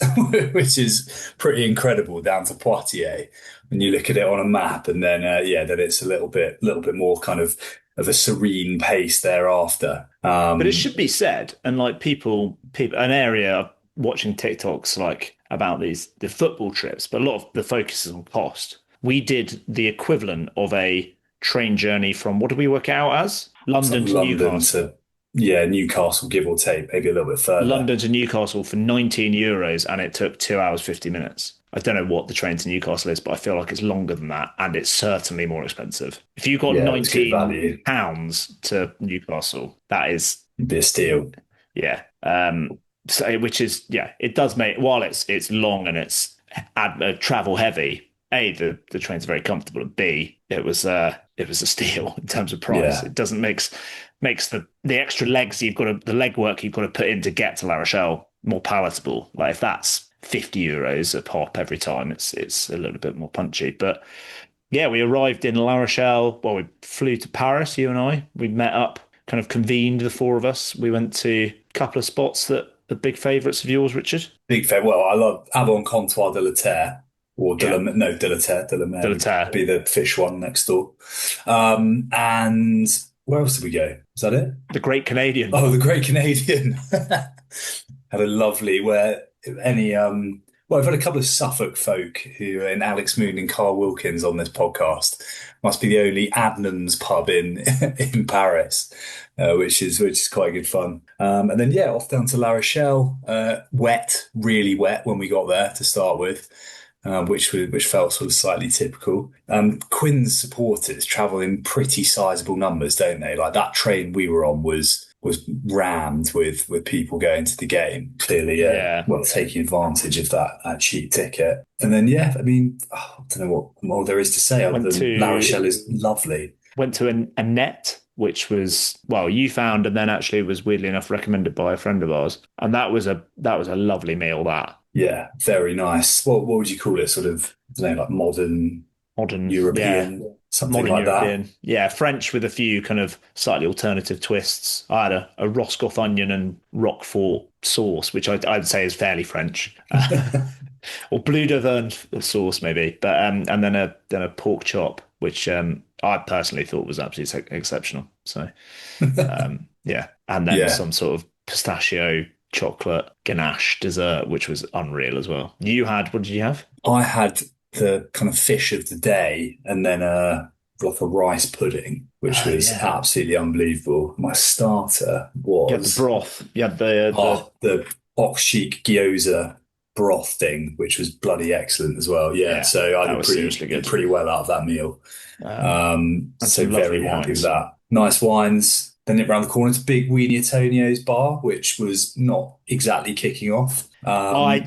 which is pretty incredible down to Poitiers when you look at it on a map. And then then it's a little bit more kind of a serene pace thereafter. But it should be said, and like people, an area watching TikToks like about the football trips, but a lot of the focus is on cost. We did the equivalent of a train journey from, what did we work out as? London to Newcastle. Newcastle, give or take, maybe a little bit further. London to Newcastle for €19, and it took 2 hours 50 minutes. I don't know what the train to Newcastle is, but I feel like it's longer than that, and it's certainly more expensive. If you got £19 to Newcastle, that is be a steal. Yeah. So, which is, it does make, while it's long and it's travel heavy, A, the train's very comfortable, and B, it was a steal in terms of price. Yeah. It doesn't makes the extra legs the legwork you've got to put in to get to La Rochelle more palatable. Like if that's €50 a pop every time, it's a little bit more punchy. But yeah, we arrived in La Rochelle. Well, we flew to Paris, you and I. We met up, kind of convened, the four of us. We went to a couple of spots that are big favourites of yours, Richard. Big favourite. Well, I love Avant Comptoir de la Terre. Or de la Mer. De la Terre. Be the fish one next door. And where else did we go? Was that it? The Great Canadian. Oh, the Great Canadian. Had a lovely I've had a couple of Suffolk folk who, in Alex Moon and Carl Wilkins on this podcast, must be the only Adnams pub in Paris, which is quite good fun. And then off down to La Rochelle. Wet, really wet when we got there to start with. Which felt sort of slightly typical. Quinn's supporters travel in pretty sizable numbers, don't they? Like that train we were on was rammed with people going to the game. Clearly, taking advantage of that cheap ticket. And then, I don't know what more there is to say other than La Rochelle is lovely. Went to a net, which was, you found, and then actually was weirdly enough recommended by a friend of ours. And that was a lovely meal, that. Yeah, very nice. What would you call it? Sort of, I don't know, like modern European, something modern like European. That. Yeah, French with a few kind of slightly alternative twists. I had a Roscoff onion and Roquefort sauce, which I'd say is fairly French, or Bleu d'Auvergne sauce maybe. But and then a pork chop, which I personally thought was absolutely exceptional. So and then some sort of pistachio chocolate ganache dessert, which was unreal as well. What did you have? I had the kind of fish of the day, and then like a rice pudding, which was absolutely unbelievable. My starter was... You had the broth. You had the ox cheek gyoza broth thing, which was bloody excellent as well. Yeah, so I did pretty well out of that meal. So very happy with that. Nice wines. Then it round the corner to Big Weenie Antonio's bar, which was not exactly kicking off. I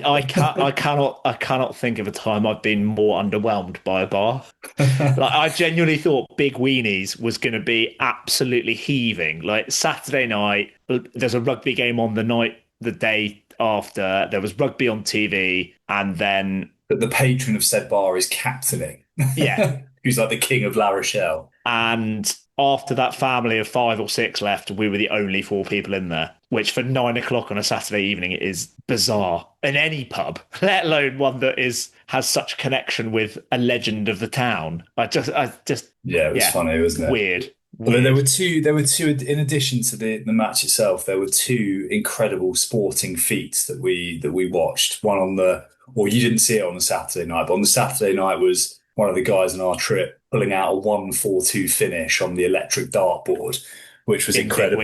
cannot think of a time I've been more underwhelmed by a bar. Like I genuinely thought Big Weenies was going to be absolutely heaving. Like Saturday night, there's a rugby game on the day after. There was rugby on TV, and then But the patron of said bar is captaining. yeah, Who's like the king of La Rochelle. and after that family of 5 or 6 left, we were the only 4 people in there, which for 9 o'clock on a Saturday evening is bizarre in any pub, let alone one that has such connection with a legend of the town. Yeah, it was funny, wasn't it? Weird. Although there were two in addition to the match itself, there were two incredible sporting feats that we watched. One you didn't see it on the Saturday night, but on the Saturday night was one of the guys on our trip pulling out a 1-4-2 finish on the electric dartboard, which was incredible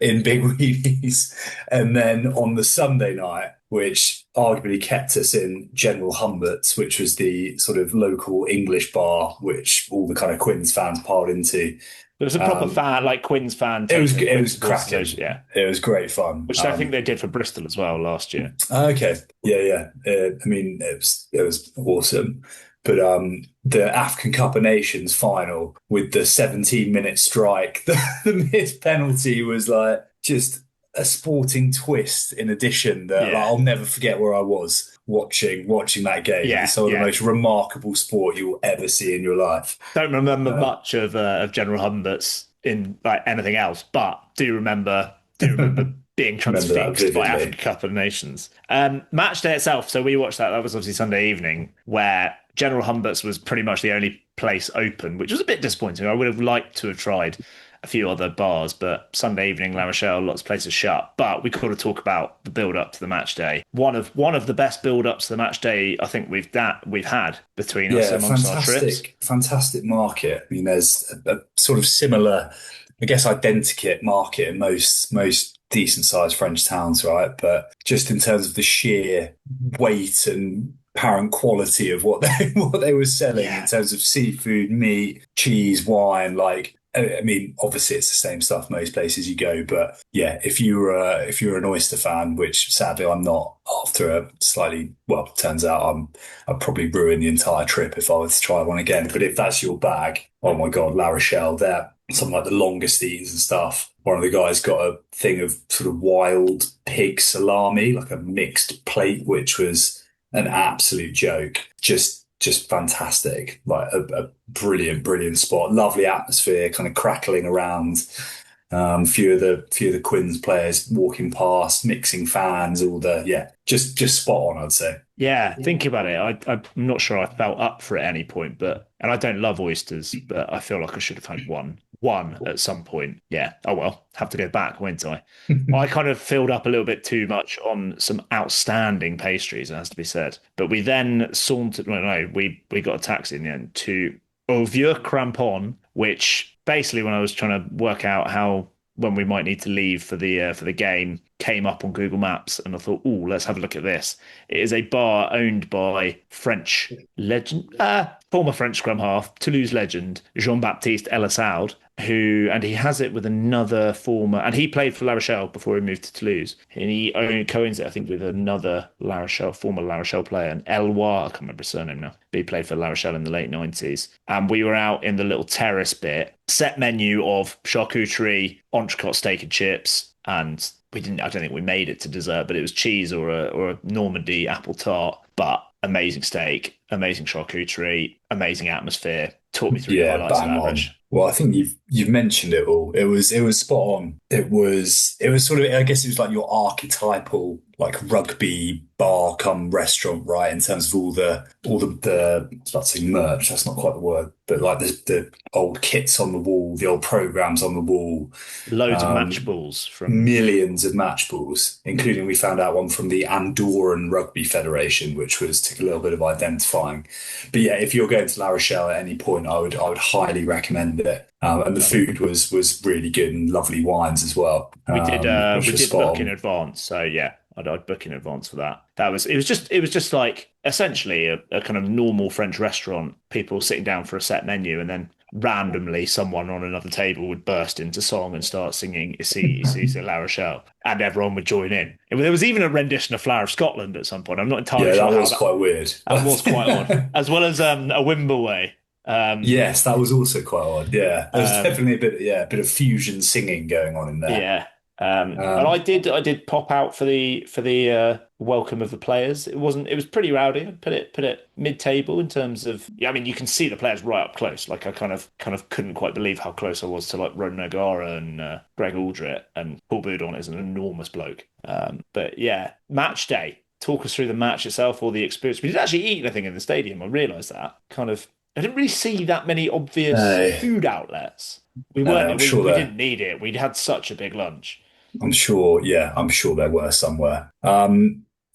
in Big Weenies. And then on the Sunday night, which arguably kept us in General Humbert's, which was the sort of local English bar, which all the kind of Quins fans piled into. There was a proper fan, like Quins fan. It was cracking. Yeah, it was great fun. Which I think they did for Bristol as well last year. Okay, yeah. I mean, it was awesome. But the African Cup of Nations final with the 17-minute strike, the missed penalty was like just a sporting twist. In addition, that like, I'll never forget where I was watching that game. Yeah, it's some of the most remarkable sport you will ever see in your life. Don't remember much of General Humbert's in like anything else, but do remember being transfixed by African Cup of Nations. Match day itself, so we watched that. That was obviously Sunday evening, where General Humbert's was pretty much the only place open, which was a bit disappointing. I would have liked to have tried a few other bars, but Sunday evening, La Rochelle, lots of places shut. But we got to talk about the build-up to the match day. One of the best build-ups to the match day I think we've had between us amongst our trips. Fantastic market. I mean, there's a sort of similar, I guess, identikit market in most decent sized French towns, right? But just in terms of the sheer weight and apparent quality of what they were selling in terms of seafood, meat, cheese, wine, like, I mean, obviously it's the same stuff most places you go, but yeah, if you're an oyster fan, which sadly I'm not, after turns out I'd probably ruin the entire trip if I was to try one again. But if that's your bag, oh my God, La Rochelle, they're something like the longestines and stuff. One of the guys got a thing of sort of wild pig salami, like a mixed plate, which was an absolute joke. Just fantastic. Like a brilliant spot. Lovely atmosphere, kind of crackling around. Few of the Quins players walking past, mixing fans, just spot on, I'd say. Yeah, thinking about it, I'm not sure I felt up for it at any point, and I don't love oysters, but I feel like I should have had one at some point. Yeah. Oh well, have to go back, won't I? I kind of filled up a little bit too much on some outstanding pastries, it has to be said. But we then sauntered. We got a taxi in the end to Au Vieux Crampon, which basically, when I was trying to work out when we might need to leave for the game, came up on Google Maps, and I thought, "Oh, let's have a look at this." It is a bar owned by French legend, former French scrum half, Toulouse legend Jean-Baptiste Elissaud, and he has it with another former, and he played for La Rochelle before he moved to Toulouse, and he co-owns it, I think, with another former La Rochelle player, and Eloi, I can't remember his surname now, but he played for La Rochelle in the late 90s. And we were out in the little terrace bit, set menu of charcuterie, entrecôte, steak and chips, and I don't think we made it to dessert, but it was cheese or a Normandy apple tart, but amazing steak, amazing charcuterie, amazing atmosphere. Talk me through the highlights of that, Rich. Well, I think you've mentioned it all. It was spot on. It was sort of, I guess it was like your archetypal like rugby bar come restaurant, right? In terms of all the let's say merch, that's not quite the word, but like the old kits on the wall, the old programs on the wall. Loads of match balls from millions of match balls, including we found out one from the Andorran Rugby Federation, which took a little bit of identifying. But yeah, if you're going to La Rochelle at any point, I would highly recommend it. And the food was really good, and lovely wines as well. We did book in advance, so yeah, I'd book in advance for that. It was just like essentially a kind of normal French restaurant, people sitting down for a set menu, and then randomly someone on another table would burst into song and start singing Ici, c'est La Rochelle, and everyone would join in. There was even a rendition of Flower of Scotland at some point. I'm not entirely Yeah, sure that how was quite weird. that was quite odd, as well as a Wimbleway. Yes, that was also quite odd. Yeah, there was Um, definitely a bit of fusion singing going on in there. Yeah. And Um, I did pop out for the welcome of the players. It was pretty rowdy. I'd put it mid-table in terms of, yeah, I mean, you can see the players right up close. Like I kind of couldn't quite believe how close I was to like Ronan O'Gara and Greg Aldrett, and Paul Boudon is an enormous bloke. But yeah, match day. Talk us through the match itself or the experience. We didn't actually eat anything in the stadium. I realised that. I didn't really see that many obvious no, food outlets. no, I'm sure We there. didn't need it. We'd had such a big lunch. I'm sure. Yeah, I'm sure there were somewhere.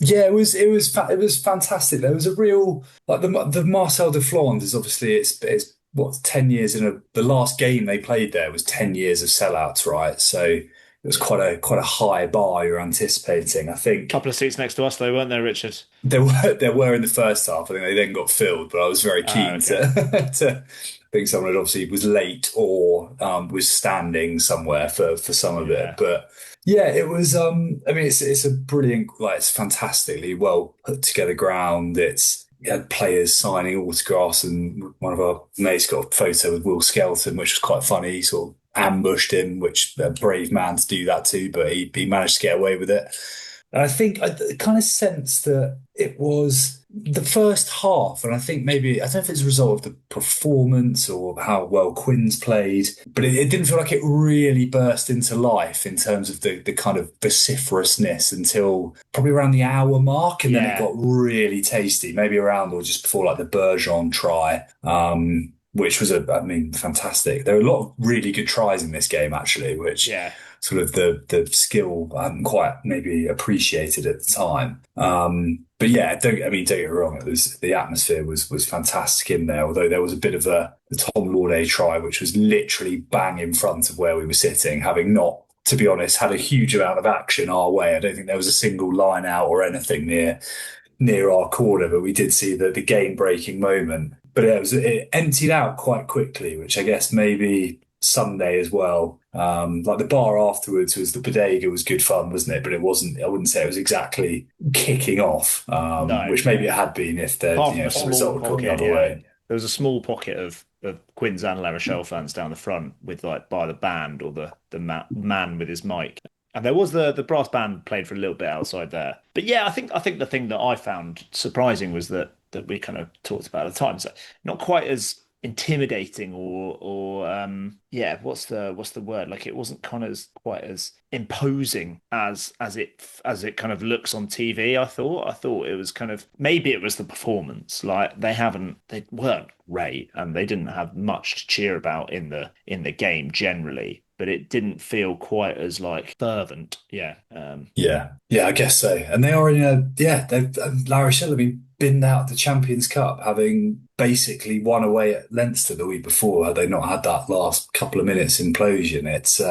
Yeah, it was fantastic. There was a real like the Marcel Deflandre is obviously it's what 10 years the last game they played there was 10 years of sellouts, right? So it was quite a high bar you're anticipating. I think Couple of seats next to us, though, weren't there, Richard? there were in the first half. I think they then got filled, but I was very keen Okay. to to. I think someone had obviously was late or was standing somewhere for some of it. Yeah. But yeah, it was I mean it's a brilliant like it's fantastically well put together ground. It's you had players signing autographs and one of our mates got a photo with Will Skelton, which was quite funny. He sort of ambushed him, which a brave man to do that too, but he managed to get away with it. And I think I kind of sensed that it was the first half, and I think maybe I don't know if it's a result of the performance or how well Quinn's played, but it didn't feel like it really burst into life in terms of the kind of vociferousness until probably around the hour mark, and then it Yeah. got really tasty, maybe around or just before like the Bergeron try. Which was I mean, fantastic. There were a lot of really good tries in this game, actually, which Yeah. sort of the skill I hadn't quite maybe appreciated at the time. But yeah, don't get me wrong. It was the atmosphere was fantastic in there. Although there was a bit of the Tom Laudet try, which was literally bang in front of where we were sitting, having not, to be honest, had a huge amount of action our way. I don't think there was a single line out or anything near our corner, but we did see the game breaking moment. But it emptied out quite quickly, which I guess maybe Sunday as well. Like the bar afterwards was the bodega was good fun, wasn't it? But it wasn't. I wouldn't say it was exactly kicking off, No. which maybe it had been if Apart from a if the small result had gone the pocket, other yeah. way. There was a small pocket of Quins and La Rochelle fans down the front with like by the band or the man with his mic. And there was the brass band played for a little bit outside there. But yeah, I think the thing that I found surprising was that we kind of talked about at the time. So not quite as intimidating or yeah, what's the word? Like it wasn't kind of quite as imposing as it kind of looks on TV. I thought it was kind of maybe it was the performance. Like they weren't great and they didn't have much to cheer about in the game generally, but it didn't feel quite as like fervent. Yeah. Yeah, I guess so. And they are in they've La Rochelle have been out the Champions Cup, having basically won away at Leinster the week before. Had they not had that last couple of minutes implosion, it's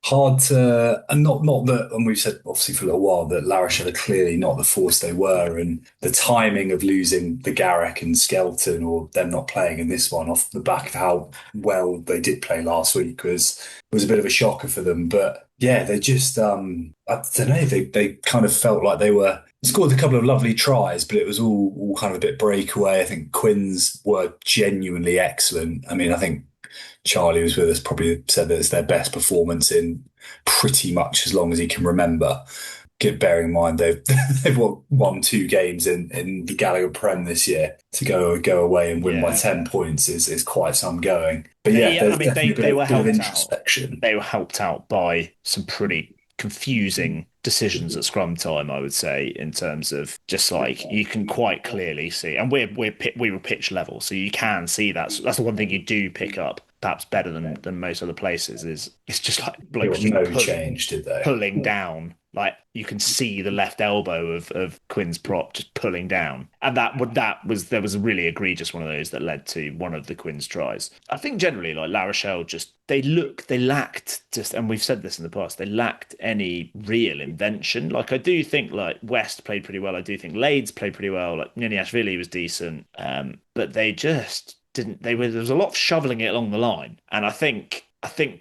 hard to, and not that, and we've said obviously for a little while that La Rochelle are clearly not the force they were, and the timing of losing the Garrick and Skelton or them not playing in this one off the back of how well they did play last week was a bit of a shocker for them. But yeah, they just I don't know, they kind of felt like they were scored a couple of lovely tries, but it was all kind of a bit breakaway. I think Quinn's were genuinely excellent. I mean, I think Charlie was with us, probably said that it's their best performance in pretty much as long as he can remember. Bearing in mind they've won 2 games in the Gallagher Prem this year. To go away and win by Yeah. 10 points is quite some going. But yeah, there's definitely They were a bit of helped out. introspection. They were helped out by some pretty confusing decisions at scrum time, I would say, in terms of just like you can quite clearly see, and we were pitch level, so you can see that's the one thing you do pick up perhaps better than most other places is it's just like There blokes was no just change, did they? pulling down. Like you can see the left elbow of Quinn's prop just pulling down, and there was a really egregious one of those that led to one of the Quinn's tries. I think generally like La Rochelle just they lacked just, and we've said this in the past, they lacked any real invention. Like I do think like West played pretty well. I do think Lades played pretty well. Like Niniashvili was decent, but they just there was a lot of shoveling it along the line. And I think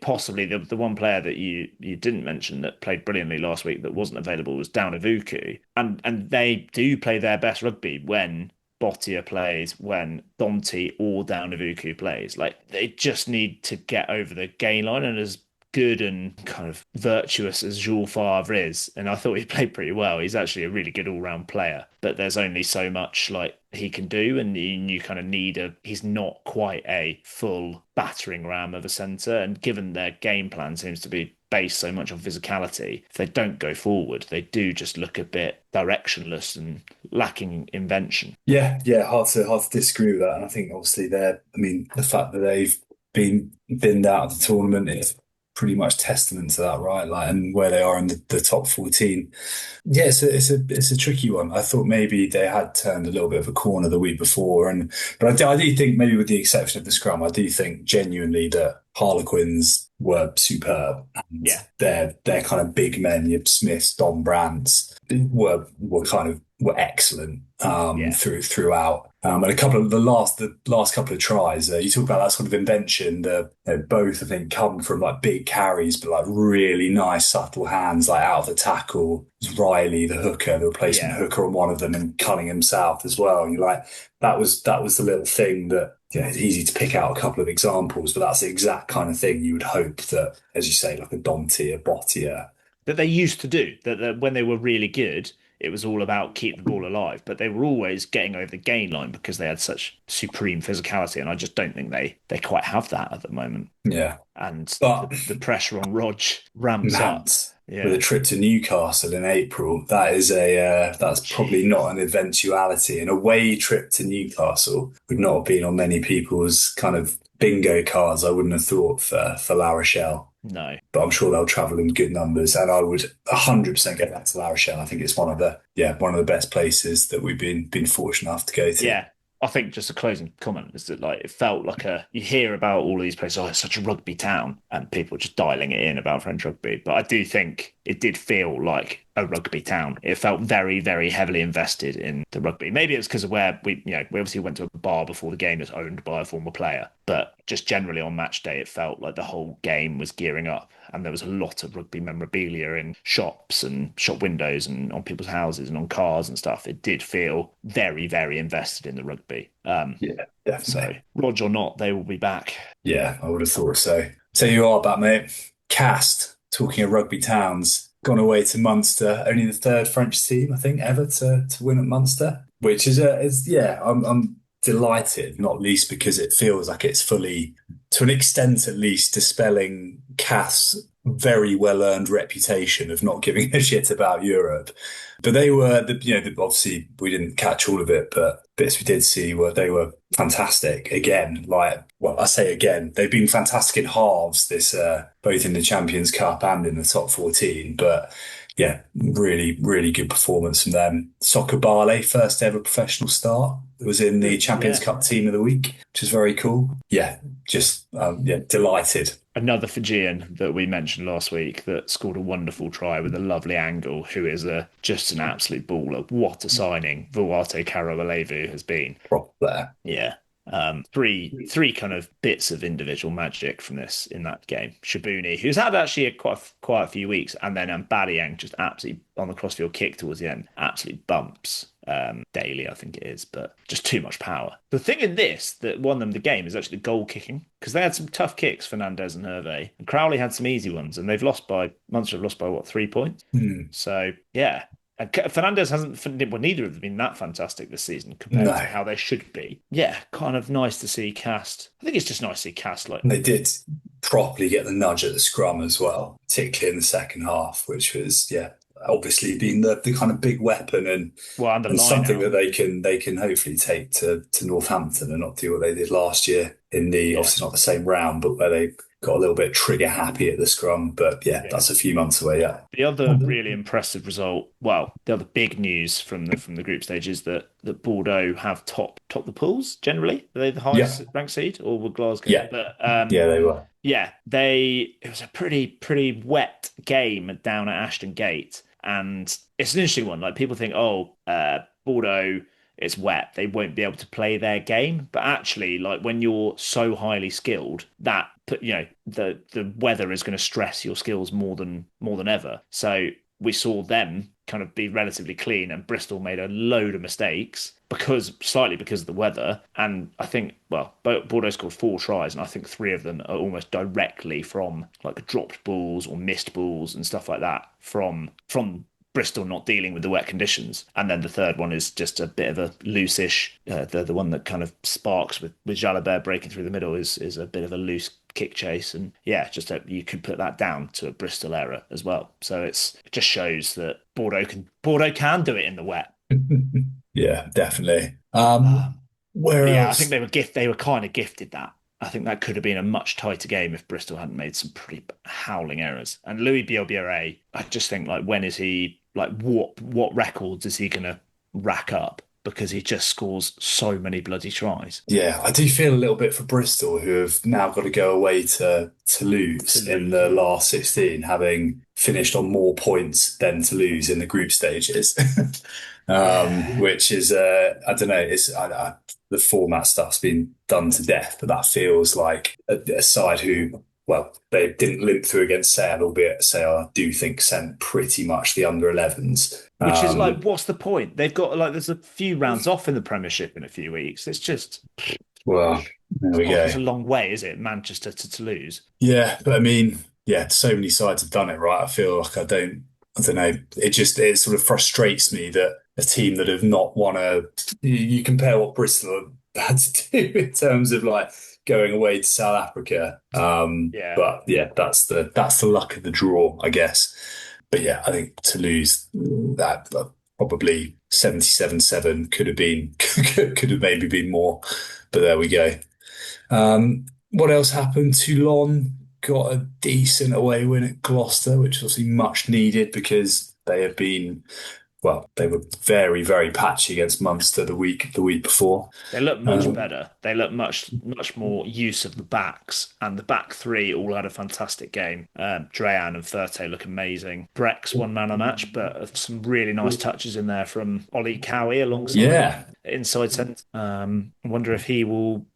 possibly the one player that you didn't mention that played brilliantly last week that wasn't available was Down and they do play their best rugby when Bottia plays, when Dante or Down plays. Like, they just need to get over the gain line, and as good and kind of virtuous as Jules Favre is, and I thought he played pretty well. He's actually a really good all-round player, but there's only so much like he can do, and you kind of need he's not quite a full battering ram of a centre, and given their game plan seems to be based so much on physicality, if they don't go forward, they do just look a bit directionless and lacking invention. Yeah, hard to disagree with that. And I think obviously the fact that they've been binned out of the tournament is pretty much testament to that, right? Like, and where they are in the top 14. Yeah, it's a tricky one. I thought maybe they had turned a little bit of a corner the week before, but I do think, maybe with the exception of the scrum, I do think genuinely that Harlequins were superb. And yeah, their kind of big men, your Smiths, Don Brandts, were excellent throughout. And a couple of the last couple of tries, you talk about that sort of invention. Both, I think, come from like big carries, but like really nice, subtle hands, like out of the tackle. It was Riley, the hooker, the replacement hooker on one of them, and Cunningham South as well. And you're like, that was the little thing that, it's easy to pick out a couple of examples, but that's the exact kind of thing you would hope that, as you say, like a Dante, a Bottia, that they used to do. That when they were really good, it was all about keep the ball alive, but they were always getting over the gain line because they had such supreme physicality, and I just don't think they quite have that at the moment. Yeah. And but the pressure on Rog ramps up. Yeah. With a trip to Newcastle in April, that is that's probably not an eventuality. An away trip to Newcastle would not have been on many people's kind of bingo cards, I wouldn't have thought, for La Rochelle. No. But I'm sure they'll travel in good numbers, and I would 100% get back to La Rochelle. I think it's one of the best places that we've been fortunate enough to go to. Yeah. I think just a closing comment is that, like, it felt like you hear about all these places, it's such a rugby town, and people just dialing it in about French rugby. But I do think it did feel like a rugby town. It felt very, very heavily invested in the rugby. Maybe it was because of where we obviously went to a bar before the game that's owned by a former player, but just generally on match day, it felt like the whole game was gearing up, and there was a lot of rugby memorabilia in shops and shop windows and on people's houses and on cars and stuff. It did feel very, very invested in the rugby. Yeah, definitely. So, Rog or not, they will be back. Yeah, I would have thought so. So you are back, mate. Cast, talking of rugby towns, gone away to Munster. Only the third French team, I think, ever to win at Munster, which is I'm delighted, not least because it feels like it's fully, to an extent at least, dispelling Cast's very well-earned reputation of not giving a shit about Europe. But they were, obviously we didn't catch all of it, but bits we did see they were fantastic again. I say again, they've been fantastic in halves this, both in the Champions Cup and in the top 14. But yeah, really, really good performance from them. Soccer Barley, first ever professional start, was in the Champions Cup team of the week, which is very cool. Yeah, just delighted. Another Fijian that we mentioned last week that scored a wonderful try with a lovely angle, who is just an absolute baller. What a signing Vuate Karawalevu has been. Proper there. Yeah. Three kind of bits of individual magic from this in that game. Shabuni, who's had actually quite a few weeks, and then Badiang just absolutely on the crossfield kick towards the end, absolutely bumps Daly, I think it is, but just too much power. The thing in this that won them the game is actually the goal kicking, because they had some tough kicks, Fernandez and Hervé, and Crowley had some easy ones, and Munster have lost by what, 3 points? So yeah. And Fernandez neither of them have been that fantastic this season compared to how they should be. Yeah, kind of nice to see Cast. I think it's just nice to see Cast. They did properly get the nudge at the scrum as well, particularly in the second half, which was, obviously been the kind of big weapon and something that they can hopefully take to Northampton and not do what they did last year in the, obviously not the same round, but where they got a little bit trigger happy at the scrum. But that's a few months away. Yeah. The other really impressive result, the other big news from the group stage is that Bordeaux have topped the pools generally. Are they the highest ranked seed, or were Glasgow? Yeah, but, they were. Yeah, it was a pretty wet game down at Ashton Gate, and it's an interesting one. Like, people think, Bordeaux, it's wet, they won't be able to play their game. But actually, like when you're so highly skilled, that the weather is going to stress your skills more than ever. So we saw them kind of be relatively clean, and Bristol made a load of mistakes slightly because of the weather. And I think, well, Bordeaux scored 4 tries, and I think 3 of them are almost directly from like dropped balls or missed balls and stuff like that from Bristol not dealing with the wet conditions. And then the third one is just a bit of a loose-ish. The one that kind of sparks with Jalabert breaking through the middle is a bit of a loose kick chase, and yeah, just you could put that down to a Bristol error as well. So it just shows that Bordeaux can do it in the wet. Yeah, definitely. Where else? I think they were kind of gifted that. I think that could have been a much tighter game if Bristol hadn't made some pretty howling errors. And Louis Bielbiere, I just think, like, when is he, like, what records is he going to rack up? Because he just scores so many bloody tries. Yeah, I do feel a little bit for Bristol, who have now got to go away to Toulouse in the last 16, having finished on more points than Toulouse in the group stages. Which is, I don't know, the format stuff's been done to death, but that feels like a side who, well, they didn't limp through against Sale, albeit Sale, I do think, sent pretty much the under 11s. Which is like, what's the point? They've got, like, there's a few rounds off in the Premiership in a few weeks. It's just, well, there we go. It's a long way, is it? Manchester to Toulouse. Yeah, but I mean, yeah, so many sides have done it, right? I feel like I don't know. It sort of frustrates me that a team that have not won you compare what Bristol had to do in terms of like going away to South Africa. But yeah, that's the luck of the draw, I guess. But yeah, I think Toulouse, that probably 77-7 could have maybe been more, but there we go. What else happened? Toulon got a decent away win at Gloucester, which was obviously much needed because they were very, very patchy against Munster the week before. They look much better. They look much more use of the backs, and the back three all had a fantastic game. Dreyan and Furte look amazing. Brex won man of match, but some really nice touches in there from Ollie Cowie alongside inside centre. I wonder if he will.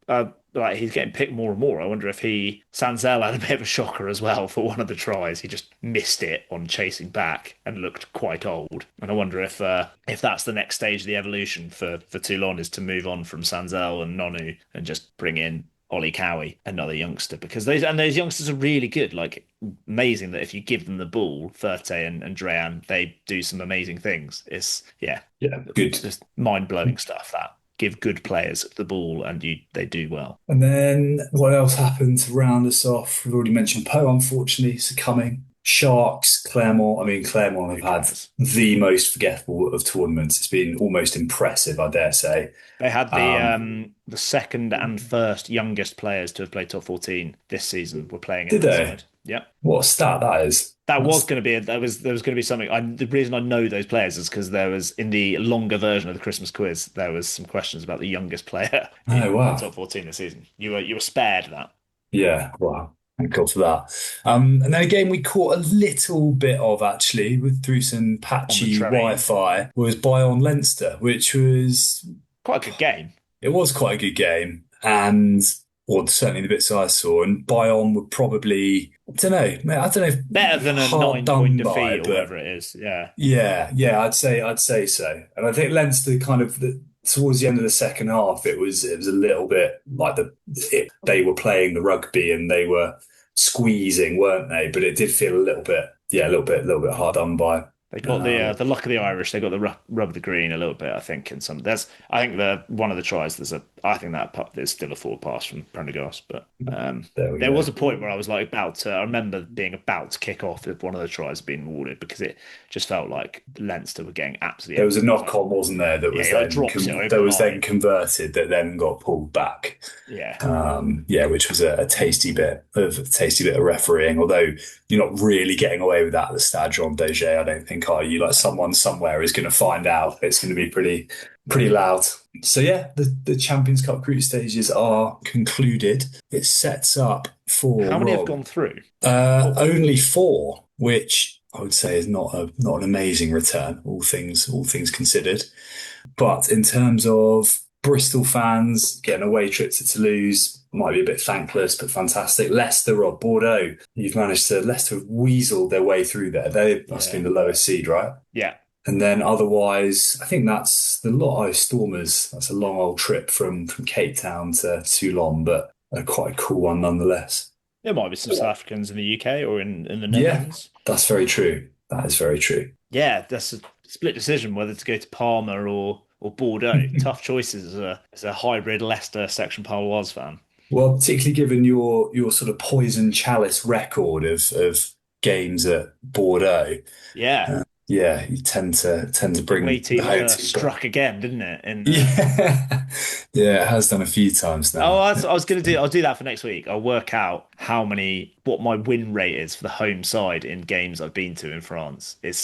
He's getting picked more and more. I wonder if Sanzel had a bit of a shocker as well for one of the tries. He just missed it on chasing back and looked quite old. And I wonder if that's the next stage of the evolution for Toulon, is to move on from Sanzel and Nonu and just bring in Ollie Cowie, another youngster, because those youngsters are really good. Like, amazing that if you give them the ball, Furte and Dreyan, they do some amazing things. It's good, just mind-blowing stuff that. Give good players the ball and they do well. And then what else happened to round us off? We've already mentioned Poe, unfortunately, succumbing. Sharks, Claremont. I mean, Claremont have had the most forgettable of tournaments. It's been almost impressive, I dare say. They had the second and first youngest players to have played top 14 this season were playing. Did they? Side. Yeah. What a stat that is. There was going to be something. The reason I know those players is because there was, in the longer version of the Christmas quiz, there was some questions about the youngest player in the top 14 this season. You were spared that. Yeah, wow. Thank God for that. And then again, we caught a little bit of, actually, through some patchy Wi-Fi, was Bayonne Leinster, which was quite a good game. It was quite a good game, or certainly the bits I saw, and Bayonne would probably, I don't know if better than a 9-point defeat or whatever it is. Yeah, I'd say so. And I think Leinster kind of towards the end of the second half, it was a little bit like they were playing the rugby and they were squeezing, weren't they? But it did feel a little bit hard done by. They got the luck of the Irish. They got the rub of the green a little bit, I think. I think one of the tries. I think that there's still a forward pass from Prendergast, but there was a point where I was like I remember being about to kick off if one of the tries being awarded, because it just felt like Leinster were getting absolutely. There was a knock on, wasn't there? That was then converted, that then got pulled back. Which was a tasty bit of refereeing. Although you're not really getting away with that at the Stade Jean Daget, I don't think, are you? Like, someone somewhere is going to find out. It's going to be pretty loud. So yeah, the Champions Cup group stages are concluded. It sets up for how many have gone through? Only 4, which I would say is not an amazing return, all things considered. But in terms of Bristol fans getting away trip to Toulouse, might be a bit thankless, but fantastic. Leicester or Bordeaux, Leicester have weaseled their way through there. They must have been the lowest seed, right? Yeah. And then otherwise, I think that's the Lotto Stormers. That's a long old trip from Cape Town to Toulon, but a quite a cool one nonetheless. There might be some South Africans in the UK or in the Yeah, Netherlands. that's very true. That is very true. Yeah, that's a split decision whether to go to Parma or Bordeaux. Tough choices as a hybrid Leicester Section Paloise fan. Well, particularly given your sort of poison chalice record of games at Bordeaux, Yeah. yeah, you tend to bring Away the team home team struck again, didn't it? Yeah, yeah, it has done a few times Oh, now. I was gonna do. I'll do that for next week. I'll work out what my win rate is for the home side in games I've been to in France. It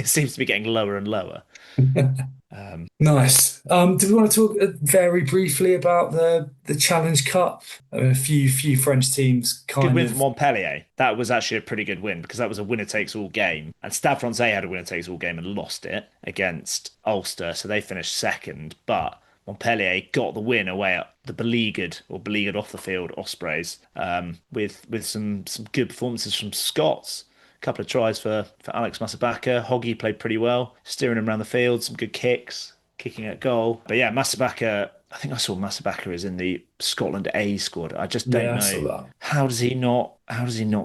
seems to be getting lower and lower. Nice. Do we want to talk very briefly about the Challenge Cup? A few French teams Good kind win for of. Montpellier. That was actually a pretty good win because that was a winner takes all game. And Stade Francais had a winner takes all game and lost it against Ulster, so they finished second. But Montpellier got the win away at the beleaguered off the field Ospreys, with some good performances from Scots. A couple of tries for Alex Masabaka. Hoggy played pretty well, steering him around the field, some good kicks, kicking at goal. But yeah, Masabaka, I think I saw Masabaka is in the Scotland A squad. I just don't Yeah, I saw know that. how does he not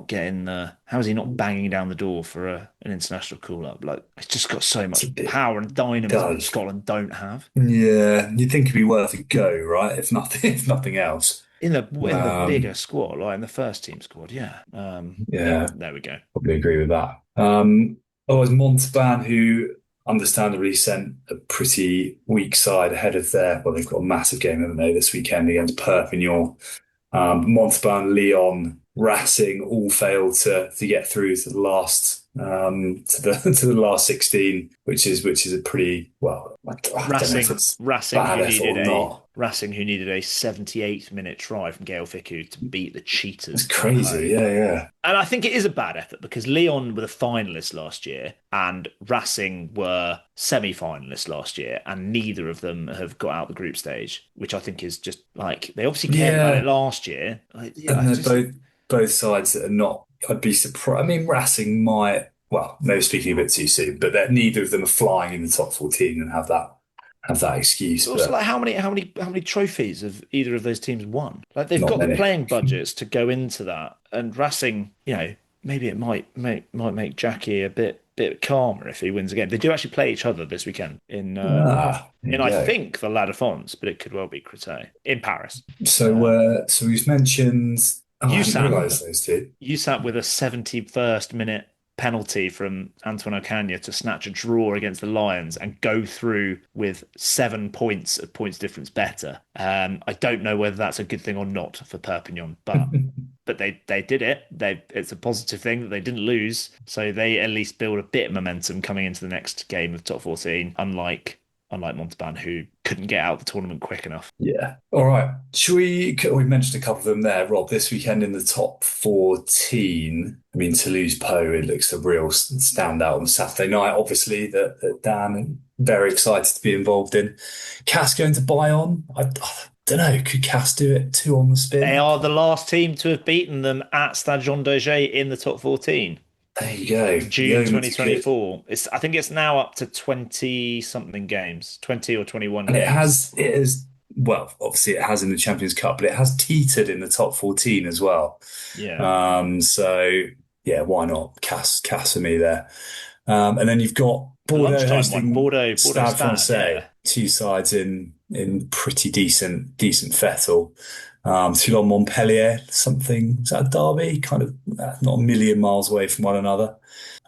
get in there? How is he not banging down the door for an international call up? Like it's just got so It's a much bit power and dynamism that does. Scotland don't have. Yeah, you'd think it'd be worth a go, right? If nothing, if nothing else. In the bigger Um, squad, like in the first team squad, yeah. Yeah, yeah, there we go. probably agree with that. Otherwise, Montauban, who understandably sent a pretty weak side ahead of well, they've got a massive game, haven't they, this weekend against Perpignan. Montauban, Lyon, Racing all failed to get through to the last to the last 16, which is a pretty I don't know if it's bad effort or not. Racing who needed a 78-minute try from Gael Fickou to beat the It's Cheetahs at crazy, home. yeah, yeah. And I think it is a bad effort because Lyon were the finalists last year and Racing were semi-finalists last year, and neither of them have got out the group stage, which I think is just like they obviously cared about it Yeah, last year. Like, yeah, and they're both sides that are not. I'd be surprised. I mean, Racing might. Well, maybe speaking a bit too soon, but neither of them are flying in the top 14 and have that excuse. It's also But like how many trophies have either of those teams won? Like they've not got the many. playing budgets to go into that, and Racing, maybe it might make Jackie a bit calmer if he wins again. They do actually play each other this weekend There you I go. think the La Défense, but it could well be Créteil in Paris. So, so we've mentioned. Oh, I You hadn't sat realised those two. you sat with a 71st minute penalty from Antoine Ocaña to snatch a draw against the Lions and go through with 7 points of points difference better. I don't know whether that's a good thing or not for Perpignan, but they did it. It's a positive thing that they didn't lose, so they at least build a bit of momentum coming into the next game of top 14. Unlike Montauban, who couldn't get out of the tournament quick enough. Yeah. All right. Should we mentioned a couple of them there, Rob, this weekend in the top 14. I mean, Toulouse Po, it looks a real standout on Saturday night, obviously, that Dan very excited to be involved in. Cass going to Bayonne. I don't know. Could Cass do it two on the They spin? are the last team to have beaten them at Stade Jean Daget in the top 14. There you go. The June omens are good. 2024. I think it's now up to 20 something games, 20 or 21 And games. it has, well, obviously it has in the Champions Cup, but it has teetered in the top 14 as well. Yeah. So yeah, why not? Cass for me there. And then you've got The Bordeaux lunchtime one, hosting Bordeaux Stade Stade, Francais, yeah. two sides in pretty decent fettle. Toulon Montpellier, something, is that a derby? Kind of not a million miles away from one another.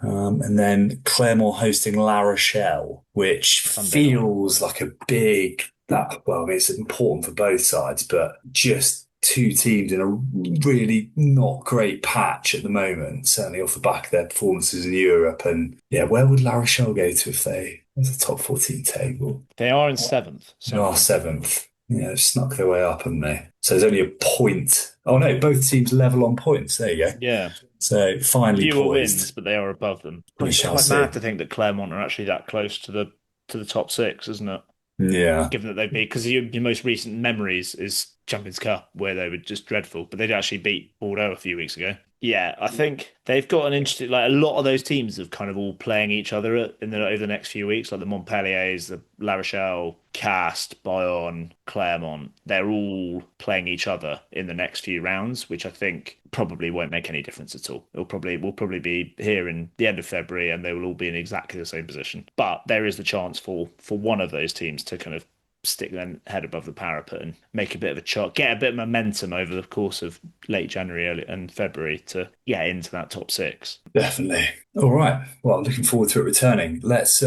And then Clermont hosting La Rochelle, which Sunday night. feels like a big well, I mean, it's important for both sides, but just two teams in a really not great patch at the moment, certainly off the back of their performances in Europe. And yeah, where would La Rochelle go to if there's a top 14 table? They are in seventh. They are seventh. Yeah, they've snuck their way up, haven't they? So there's only a point. Oh no, both teams level on points. There you go. Yeah. So finally Fewer wins, poised. but they are above them. We It's shall quite see. mad to think that Clermont are actually that close to the top six, isn't it? Yeah. Given that they've been, because your most recent memories is Champions Cup, where they were just dreadful, but they did actually beat Bordeaux a few weeks ago. Yeah, I think they've got an interesting, like a lot of those teams have kind of all playing each other over the next few weeks, like the Montpelliers, the La Rochelle, Cast, Bayonne, Clermont. They're all playing each other in the next few rounds, which I think probably won't make any difference at all. We'll probably be here in the end of February, and they will all be in exactly the same position. But there is the chance for one of those teams to kind of stick their head above the parapet and make a bit of a chart, get a bit of momentum over the course of late January and February to get into that top six. Definitely. All right. Well, looking forward to it returning. Let's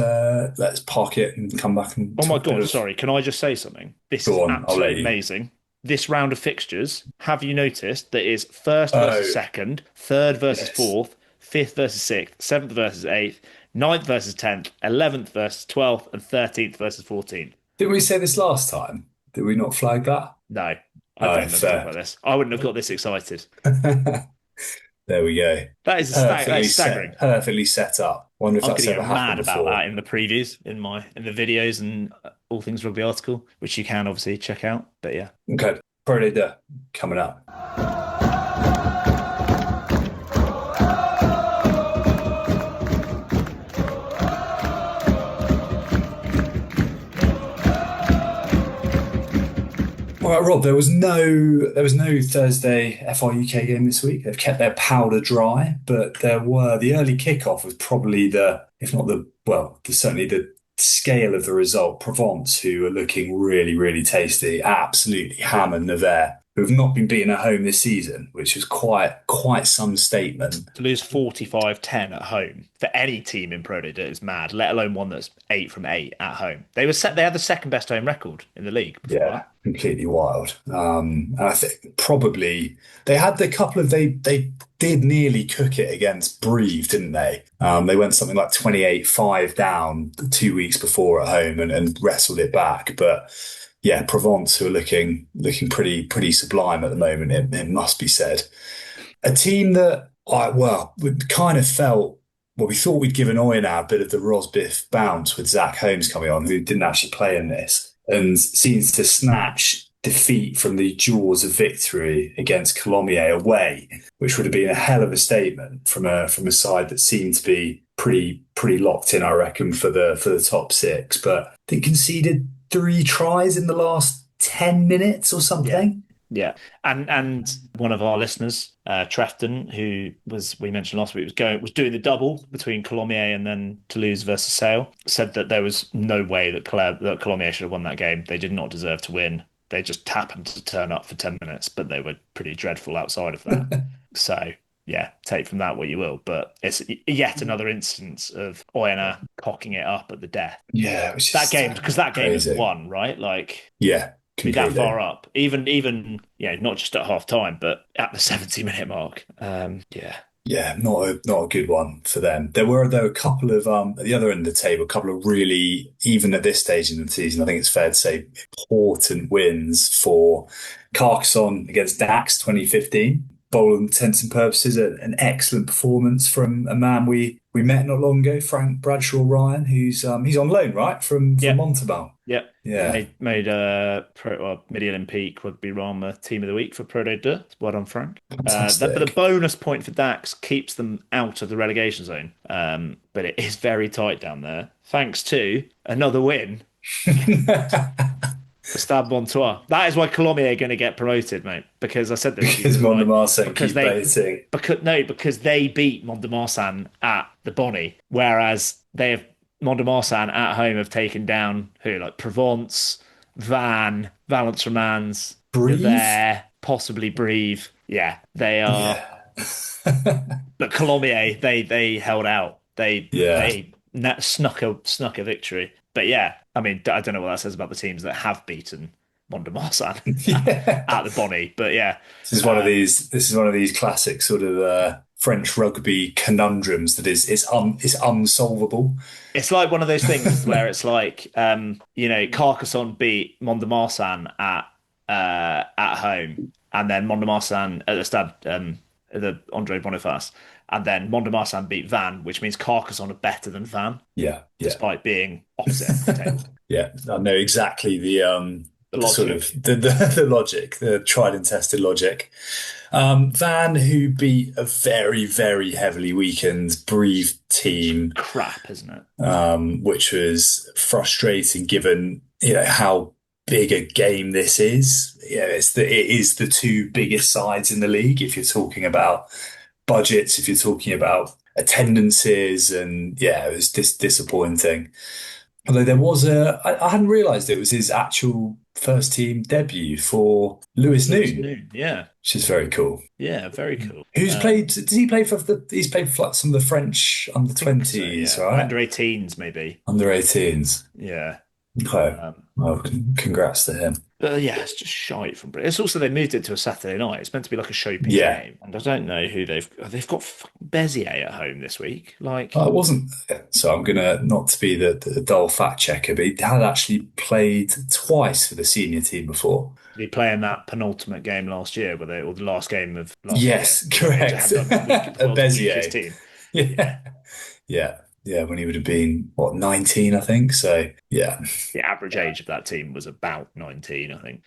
park it and come back and Oh my talk a bit God, of. sorry. Can I just say something? This is Go on, I'll let absolutely you. amazing. This round of fixtures, have you noticed that is first Oh, versus second, third versus yes. fourth, fifth versus sixth, seventh versus eighth, ninth versus 10th, 11th versus 12th, and 13th versus 14th? Did we say this last time? Did we not flag that? No, I Oh, don't know to talk fair. about this. I wouldn't have got this excited. There we go. That is staggering. Perfectly set up. Wonder if I'm that's going to ever get mad happened about before. that in the previews, in the videos and all things rugby article, which you can obviously check out. But yeah. Okay. Pro Day Day coming up. All right, Rob, there was no Thursday FI UK game this week. They've kept their powder dry, but the early kickoff was probably if not certainly the scale of the result. Provence, who are looking really, really tasty, absolutely hammered Nevers, who have not been beaten at home this season, which is quite some statement. To lose 45-10 at home for any team in Pro D is mad, let alone one that's 8 from 8 at home. They had the second best home record in the league before Yeah, that. completely wild. And I think probably they had the couple of they did nearly cook it against Brive, didn't they? They went something like 28-5 down 2 weeks before at home and wrestled it back. But yeah, Provence, who are looking pretty sublime at the moment, it must be said. A team that we kind of felt. Well, we thought we'd given Oyonnax a bit of the Rosbiff bounce with Zach Holmes coming on, who didn't actually play in this, and seems to snatch defeat from the jaws of victory against Colomiers away, which would have been a hell of a statement from a side that seemed to be pretty locked in, I reckon, for the top six. But they conceded 3 tries in the last 10 minutes or something. Yeah. And one of our listeners, Trefton, who we mentioned last week, was doing the double between Colomiers and then Toulouse versus Sale, said that there was no way that Colomiers should have won that game. They did not deserve to win. They just happened to turn up for 10 minutes, but they were pretty dreadful outside of that. So yeah, take from that what you will. But it's yet another instance of Oyonnax cocking it up at the death. Yeah, it was That game is crazy. won, right? Like, Yeah, be that completely. far up, even not just at half time, but at the 70-minute mark. Yeah, Yeah, not a good one for them. There were though a couple of at the other end of the table, a couple of really, even at this stage in the season, I think it's fair to say important wins for Carcassonne against Dax 2015. Bowl all intents and purposes, an excellent performance from a man we met not long ago, Frank Bradshaw Ryan, who's he's on loan, right, from yep, Montalban. yep. Yeah, Made Midi Olympique Rugby Rama Team of the Week for Pro D2. Well done, Frank. But the fantastic. bonus point for Dax keeps them out of the relegation zone. But it is very tight down there, thanks to another win. Stade Montois. That is why Colomiers are going to get promoted, mate. Because I said this to you, Because didn't I? Mont-de-Marsan Because keep they baiting. because they beat Mont-de-Marsan at the Bonnie, whereas Mont-de-Marsan at home have taken down who, like Provence, Valence Romans, Brive? Nevers, possibly Brive. Yeah, they are. Yeah. But Colomiers, they held out. Yeah. They snuck a victory. But yeah, I mean, I don't know what that says about the teams that have beaten Mont-de-Marsan Yeah. at the Bonnie. But yeah, This is one of these classic sort of French rugby conundrums that is unsolvable. it's like one of those things where it's like, Carcassonne beat Mont-de-Marsan at home, and then Mont-de-Marsan at the Stade the Andre Boniface. And then Mont-de-Marsan beat Van, which means Carcassonne are better than Van, Yeah, despite being opposite end of the table. yeah. I know exactly the sort of logic. the logic, the tried and tested logic. Van, who beat a very, very heavily weakened Brive team, Crap, isn't it? which was frustrating given how big a game this is. Yeah, it is the two biggest sides in the league if you're talking about budgets, if you're talking about attendances, and yeah, it was disappointing. Although there was I hadn't realised it was his actual first team debut for Lewis Noon, Yeah. which is very cool. Yeah, very cool. Who's played? Did he play for he's played for like some of the French under 20s, so, yeah. right? Under 18s, maybe. Under 18s. Yeah. Okay. Well, congrats to him. But yeah, it's just shite from Britain. It's also they moved it to a Saturday night. It's meant to be like a showpiece game, and I don't know who they've got Bezier at home this week. Like, it wasn't. So I'm gonna not to be the dull fact checker, but he had actually played twice for the senior team before. did he play in that penultimate game last year, or the last game of last Yes, year? correct. A Bezier team. Yeah, yeah, yeah. When he would have been 19, I think. So yeah. The average age of that team was about 19, I think.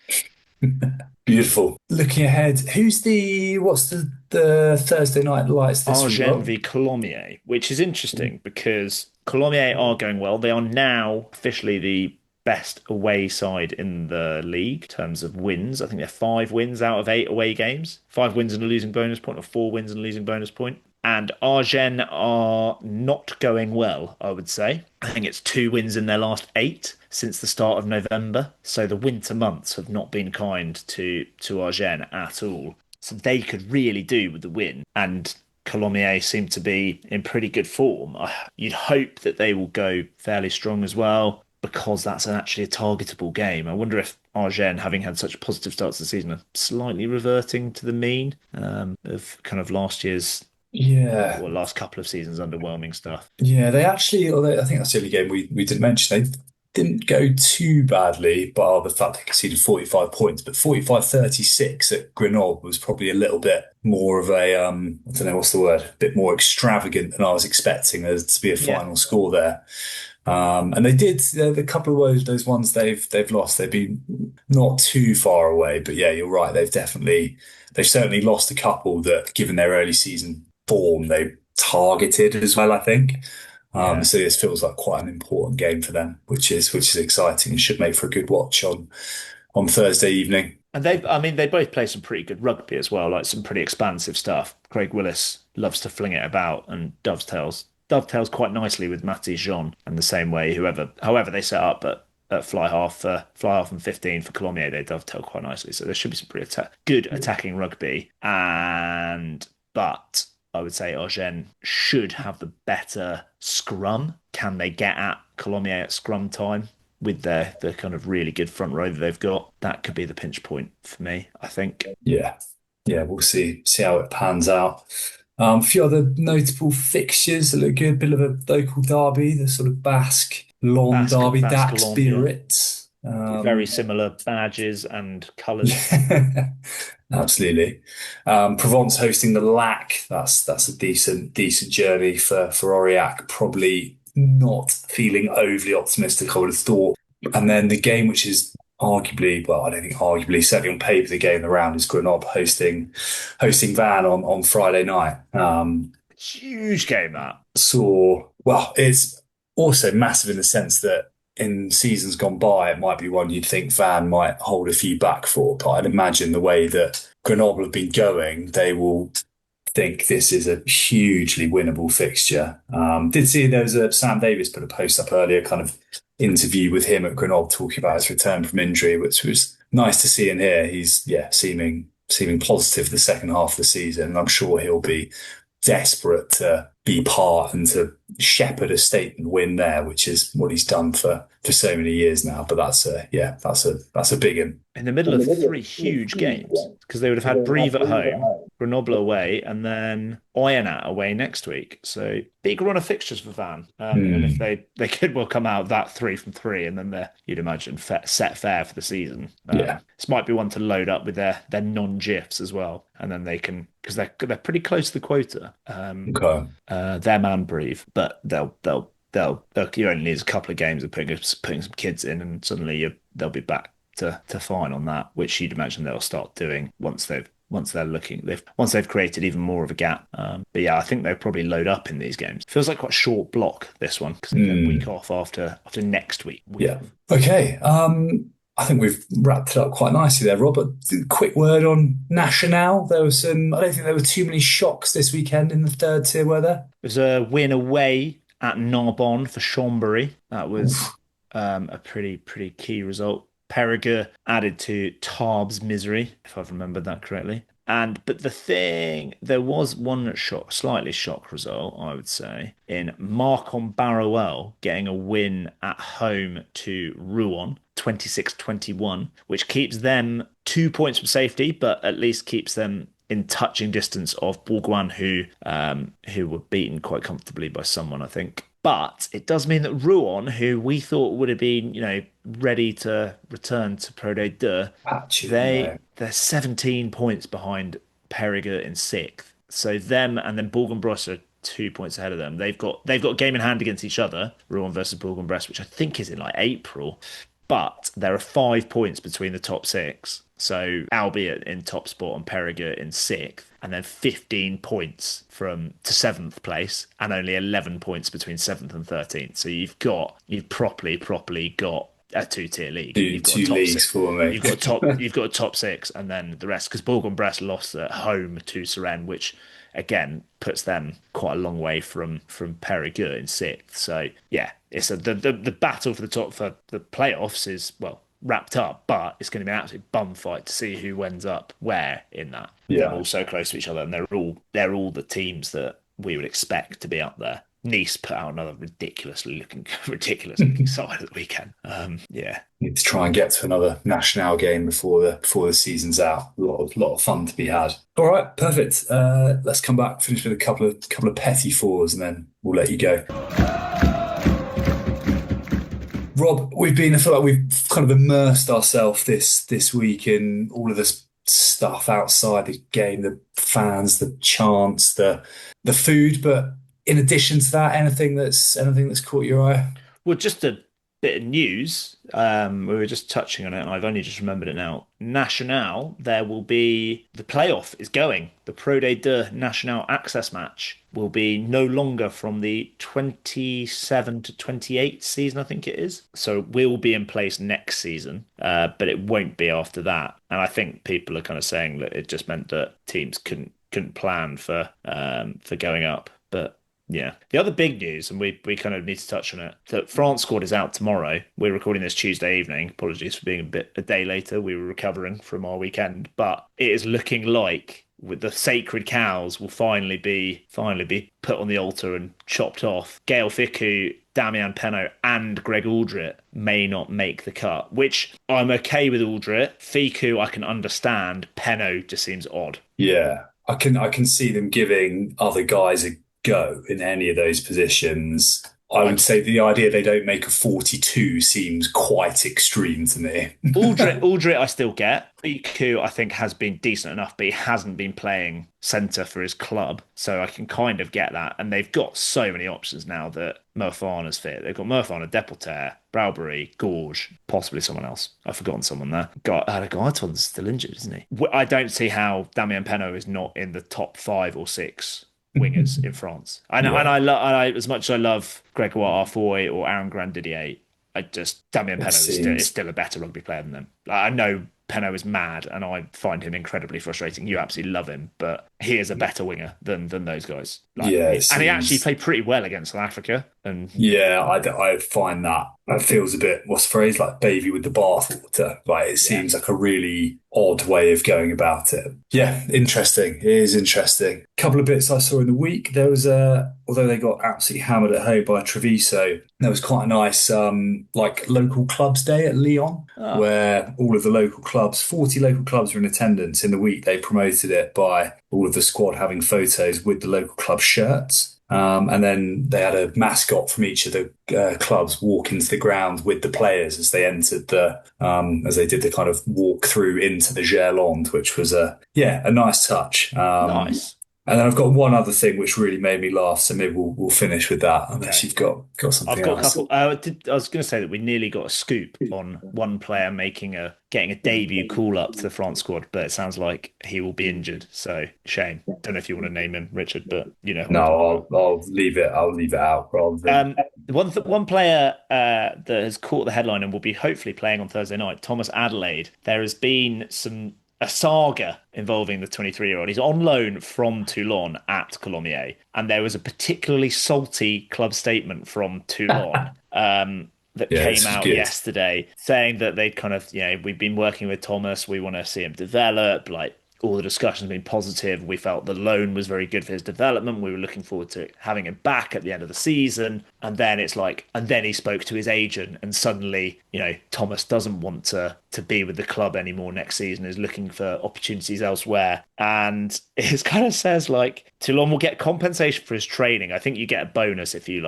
Beautiful. Looking ahead, what's the Thursday night lights this week? Agen v Colomiers, which is interesting because Colomiers are going well. They are now officially the best away side in the league in terms of wins. I think they're 5 wins out of 8 away games. 5 wins and a losing bonus point, or 4 wins and a losing bonus point. And Agen are not going well, I would say. I think it's 2 wins in their last 8 since the start of November. So the winter months have not been kind to Agen at all. So they could really do with the win. And Colomiers seem to be in pretty good form. You'd hope that they will go fairly strong as well, because that's actually a targetable game. I wonder if Agen, having had such a positive start to the season, are slightly reverting to the mean of kind of last year's last couple of seasons underwhelming stuff. Yeah, they actually, although I think that's the only game we didn't mention, they didn't go too badly, bar the fact they conceded 45 points, but 45-36 at Grenoble was probably a little bit more of a, I don't know what's the word, a bit more extravagant than I was expecting there to be a final score there. And they did the couple of those ones they've lost. They've been not too far away, but yeah, you're right. They've certainly lost a couple that, given their early season form, they targeted as well, I think. So this feels like quite an important game for them, which is exciting and should make for a good watch on Thursday evening. And they both play some pretty good rugby as well, like some pretty expansive stuff. Craig Willis loves to fling it about and dovetails quite nicely with Matty Jean, and the same way however they set up at fly half and 15 for Colomiers, they dovetail quite nicely. So there should be some pretty good attacking rugby. But I would say Agen should have the better scrum. Can they get at Colomiers at scrum time with the kind of really good front row that they've got? That could be the pinch point for me, I think. Yeah, we'll see how it pans out. A few other notable fixtures that look good. Bit of a local derby, the sort of Basque lawn derby, Dax Biarritz. Very similar badges and colours. Absolutely. Provence hosting the LAC. That's a decent journey for Aurillac. Probably not feeling overly optimistic, I would have thought. And then the game, which is arguably, well, I don't think arguably, certainly on paper, the game of the round is Grenoble hosting Van on Friday night. Huge game, that. So, well, it's also massive in the sense that in seasons gone by, it might be one you'd think Van might hold a few back for, but I'd imagine the way that Grenoble have been going, they will think this is a hugely winnable fixture. Did see there was a Sam Davis put a post up earlier, kind of interview with him at Grenoble talking about his return from injury, which was nice to see and hear. He's seeming positive the second half of the season, and I'm sure he'll be desperate to be part and to shepherd a statement win there, which is what he's done for so many years now. But that's a big one. In the middle of three huge games, because they would have had Brive at home, Grenoble away, and then Oyonnax away next week. So big run of fixtures for Van. And if they could well come out that 3 from 3, and then you'd imagine set fair for the season. This might be one to load up with their non-GIFs as well, and then they can, because they're pretty close to the quota. Their man Brive, but they'll you only need a couple of games of putting some kids in, and suddenly they'll be back to fine on that, which you'd imagine they'll start doing once they've created even more of a gap. But yeah, I think they'll probably load up in these games. Feels like quite a short block, this one, because they get a week off after next week. Okay. I think we've wrapped it up quite nicely there, Rob. But quick word on Nationale. There was I don't think there were too many shocks this weekend in the third tier, were there? There's a win away at Narbonne for Chambéry. That was a pretty key result. Périgueux added to Tarbes' misery, if I've remembered that correctly. But there was one slightly shock result, I would say, in Marcon-Barrouel getting a win at home to Rouen, 26-21, which keeps them 2 points from safety, but at least keeps them in touching distance of Bourgoin, who were beaten quite comfortably by someone, I think. But it does mean that Rouen, who we thought would have been, ready to return to Pro D2, they're 17 points behind Périgueux in 6th. So them and then Bourg-en-Bresse are 2 points ahead of them. They've got a game in hand against each other, Rouen versus Bourg-en-Bresse, which I think is in like April. But there are 5 points between the top 6. So albeit in top spot and Périgueux in 6th, and then 15 points to 7th place, and only 11 points between 7th and 13th. So you've properly got a 2-tier league. You've got two leagues for me. You've got a top 6, and then the rest, because Bourg-en-Bresse lost at home to Suresnes, which again puts them quite a long way from Périgueux in 6th. So yeah, it's the battle for the playoffs is wrapped up, but it's going to be an absolute bum fight to see who ends up where in that. They're all so close to each other, and they're all the teams that we would expect to be up there. Nice put out another ridiculous looking side at the weekend. Need to try and get to another Nationale game before the season's out. A lot of fun to be had. All right, perfect. Let's come back, finish with a couple of Petit-Fours, and then we'll let you go. Rob, I feel like we've kind of immersed ourselves this week in all of this stuff outside the game, the fans, the chants, the food. But in addition to that, anything that's caught your eye? Well, just a bit of news. We were just touching on it, and I've only just remembered it now. Nationale, there will be the playoff is going. The Pro D2 Nationale access match will be no longer from the 27 to 28 season, I think it is. So it will be in place next season, but it won't be after that. And I think people are kind of saying that it just meant that teams couldn't plan for going up, but. Yeah. The other big news, and we kind of need to touch on it, that France squad is out tomorrow. We're recording this Tuesday evening. Apologies for being a day later. We were recovering from our weekend, but it is looking like with the sacred cows will finally be put on the altar and chopped off. Gaël Fickou, Damien Penaud and Greg Aldrit may not make the cut, which I'm okay with Aldrit. Fickou I can understand. Penaud just seems odd. Yeah. I can see them giving other guys a go in any of those positions. I would say the idea they don't make a 42 seems quite extreme to me. Aldrit I still get. Fickou I think has been decent enough, but he hasn't been playing centre for his club, so I can kind of get that. And they've got so many options now that Mofana's fit. They've got Mofana, Deporter, Browbury, Gorge, possibly someone else. I've forgotten someone there. Gaiton's still injured, isn't he? I don't see how Damien Penaud is not in the top 5 or 6 wingers in France. And I as much as I love Grégoire Arfoy or Aaron Grandidier, Damien Penaud is still a better rugby player than them. I know Penaud is mad, and I find him incredibly frustrating. You absolutely love him, but he is a better winger than those guys. He actually played pretty well against South Africa. And Yeah, I find that feels a bit, what's the phrase, like baby with the bathwater. Like it seems like a really odd way of going about it. Yeah, interesting. It is interesting. Couple of bits I saw in the week. There was although they got absolutely hammered at home by Treviso, there was quite a nice like local clubs day at Lyon, where all of the local clubs, 40 local clubs were in attendance. In the week they promoted it by all of the squad having photos with the local club shirts. And then they had a mascot from each of the clubs walk into the ground with the players as they entered as they did the kind of walk through into the Gironde, which was a nice touch. nice. And then I've got one other thing which really made me laugh, so maybe we'll finish with that unless you've got something I've got else. a couple. I was going to say that we nearly got a scoop on one player getting a debut call up to the France squad, but it sounds like he will be injured. So shame. Don't know if you want to name him, Richard, but you know. No, I'll leave it. I'll leave it out rather than. One player that has caught the headline and will be hopefully playing on Thursday night, Thomas Adelaide. There has been a saga involving the 23-year-old. He's on loan from Toulon at Colomiers, and there was a particularly salty club statement from Toulon that came out yesterday saying that they'd kind of, we've been working with Thomas, we want to see him develop, like all the discussions have been positive. We felt the loan was very good for his development. We were looking forward to having him back at the end of the season. And then then he spoke to his agent, and suddenly, Thomas doesn't want to be with the club anymore next season, is looking for opportunities elsewhere. And it kind of says like, Toulon will get compensation for his training. I think you get a bonus if you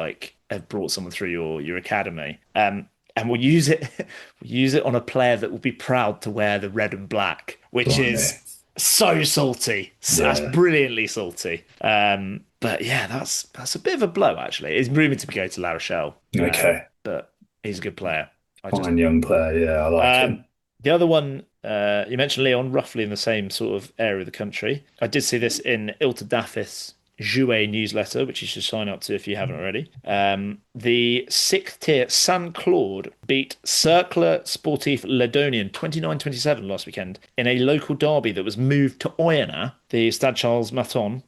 have brought someone through your academy. And we'll use it on a player that will be proud to wear the red and black, which is so salty. That's brilliantly salty. But yeah, that's a bit of a blow, actually. It's rumoured to be going to La Rochelle. Okay. But he's a good player. Fine young player, yeah, I like him. The other one, you mentioned Leon, roughly in the same sort of area of the country. I did see this in Ilta Daffis Jouet newsletter, which you should sign up to if you haven't already. The 6th tier Saint-Claude beat Cercle Sportif Ledonien 29-27 last weekend in a local derby that was moved to Oyonnax, the Stade Charles Maton,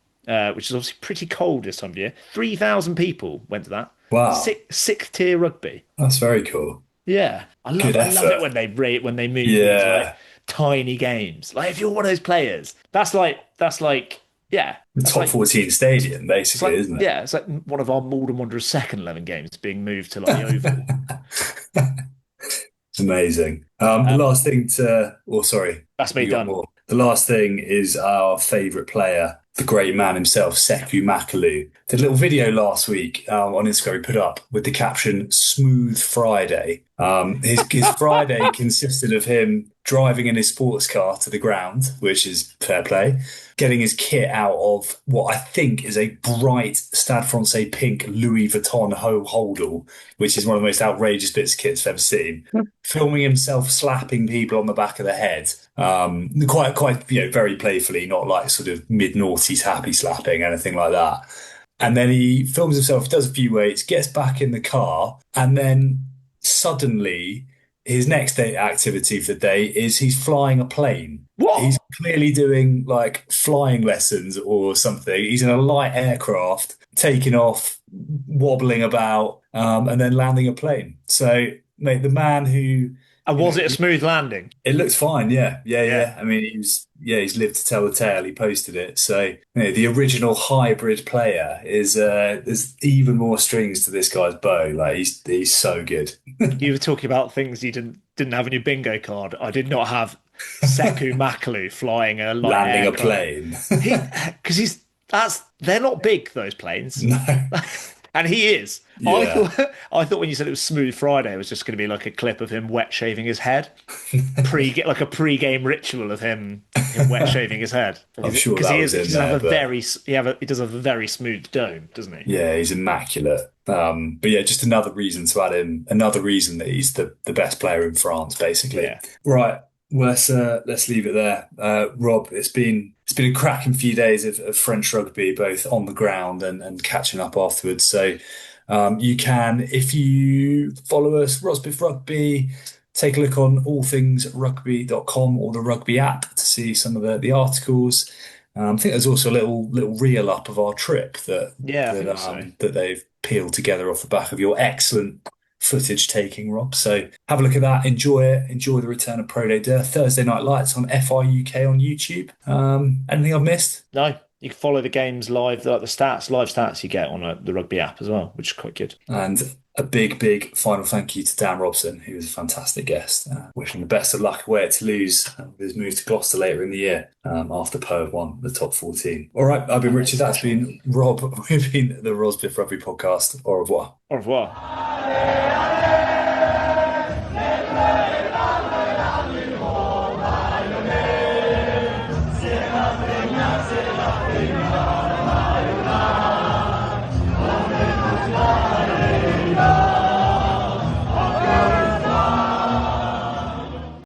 which is obviously pretty cold this time of year. 3,000 people went to that. Wow. 6th tier rugby. That's very cool. Yeah. I love it when they move into like tiny games. Like if you're one of those players, that's like yeah. The top 14 stadium, basically, isn't it? Yeah, it's like one of our Malden Wanderers second 11 games being moved to like the Oval. It's amazing. The last thing that's me done. The last thing is our favourite player, the great man himself, Sekou Makalu. Did a little video last week on Instagram he put up with the caption "Smooth Friday." His Friday consisted of him driving in his sports car to the ground, which is fair play, getting his kit out of what I think is a bright Stade Francais pink Louis Vuitton holdall, which is one of the most outrageous bits of kits I've ever seen. Filming himself slapping people on the back of the head, quite very playfully, not like sort of mid-noughties happy slapping, anything like that. And then he films himself, does a few weights, gets back in the car, and then suddenly his next day activity for the day is he's flying a plane. What? He's clearly doing like flying lessons or something. He's in a light aircraft, taking off, wobbling about, and then landing a plane. So, mate, the man who... And was it a smooth landing? It looked fine, yeah. I mean, he's lived to tell the tale. He posted it. So, the original hybrid player is there's even more strings to this guy's bow. Like he's so good. You were talking about things you didn't have in your bingo card. I did not have Sekou Makalu flying a light landing aircraft. a plane. Because they're not big, those planes. No. And he is. Yeah. I thought when you said it was Smooth Friday, it was just going to be like a clip of him wet shaving his head, like a pre-game ritual of him wet shaving his head. I'm sure that was in there. He does have a very smooth dome, doesn't he? Yeah, he's immaculate. But yeah, just another reason to add him. Another reason that he's the best player in France, basically. Yeah. Right. Let's leave it there. Rob, it's been a cracking few days of French rugby, both on the ground and catching up afterwards. So you can, if you follow us, Rosbiff Rugby, take a look on allthingsrugby.com or the Rugby app to see some of the articles. I think there's also a little reel up of our trip Yeah, I think so. that they've peeled together off the back of your excellent footage taking, Rob. So have a look at that. Enjoy it. Enjoy the return of Pro Day Deux. Thursday Night Lights on FI UK on YouTube. Anything I've missed? No, you can follow the games live, like the live stats you get on the Rugby app as well, which is quite good. And a big final thank you to Dan Robson, who was a fantastic guest. Wishing the best of luck away at Toulouse with his move to Gloucester later in the year after Po have won the top 14. All right, I've been Richard. That's been Rob. We've been the Rosbiff Rugby Podcast. Au revoir. Au revoir.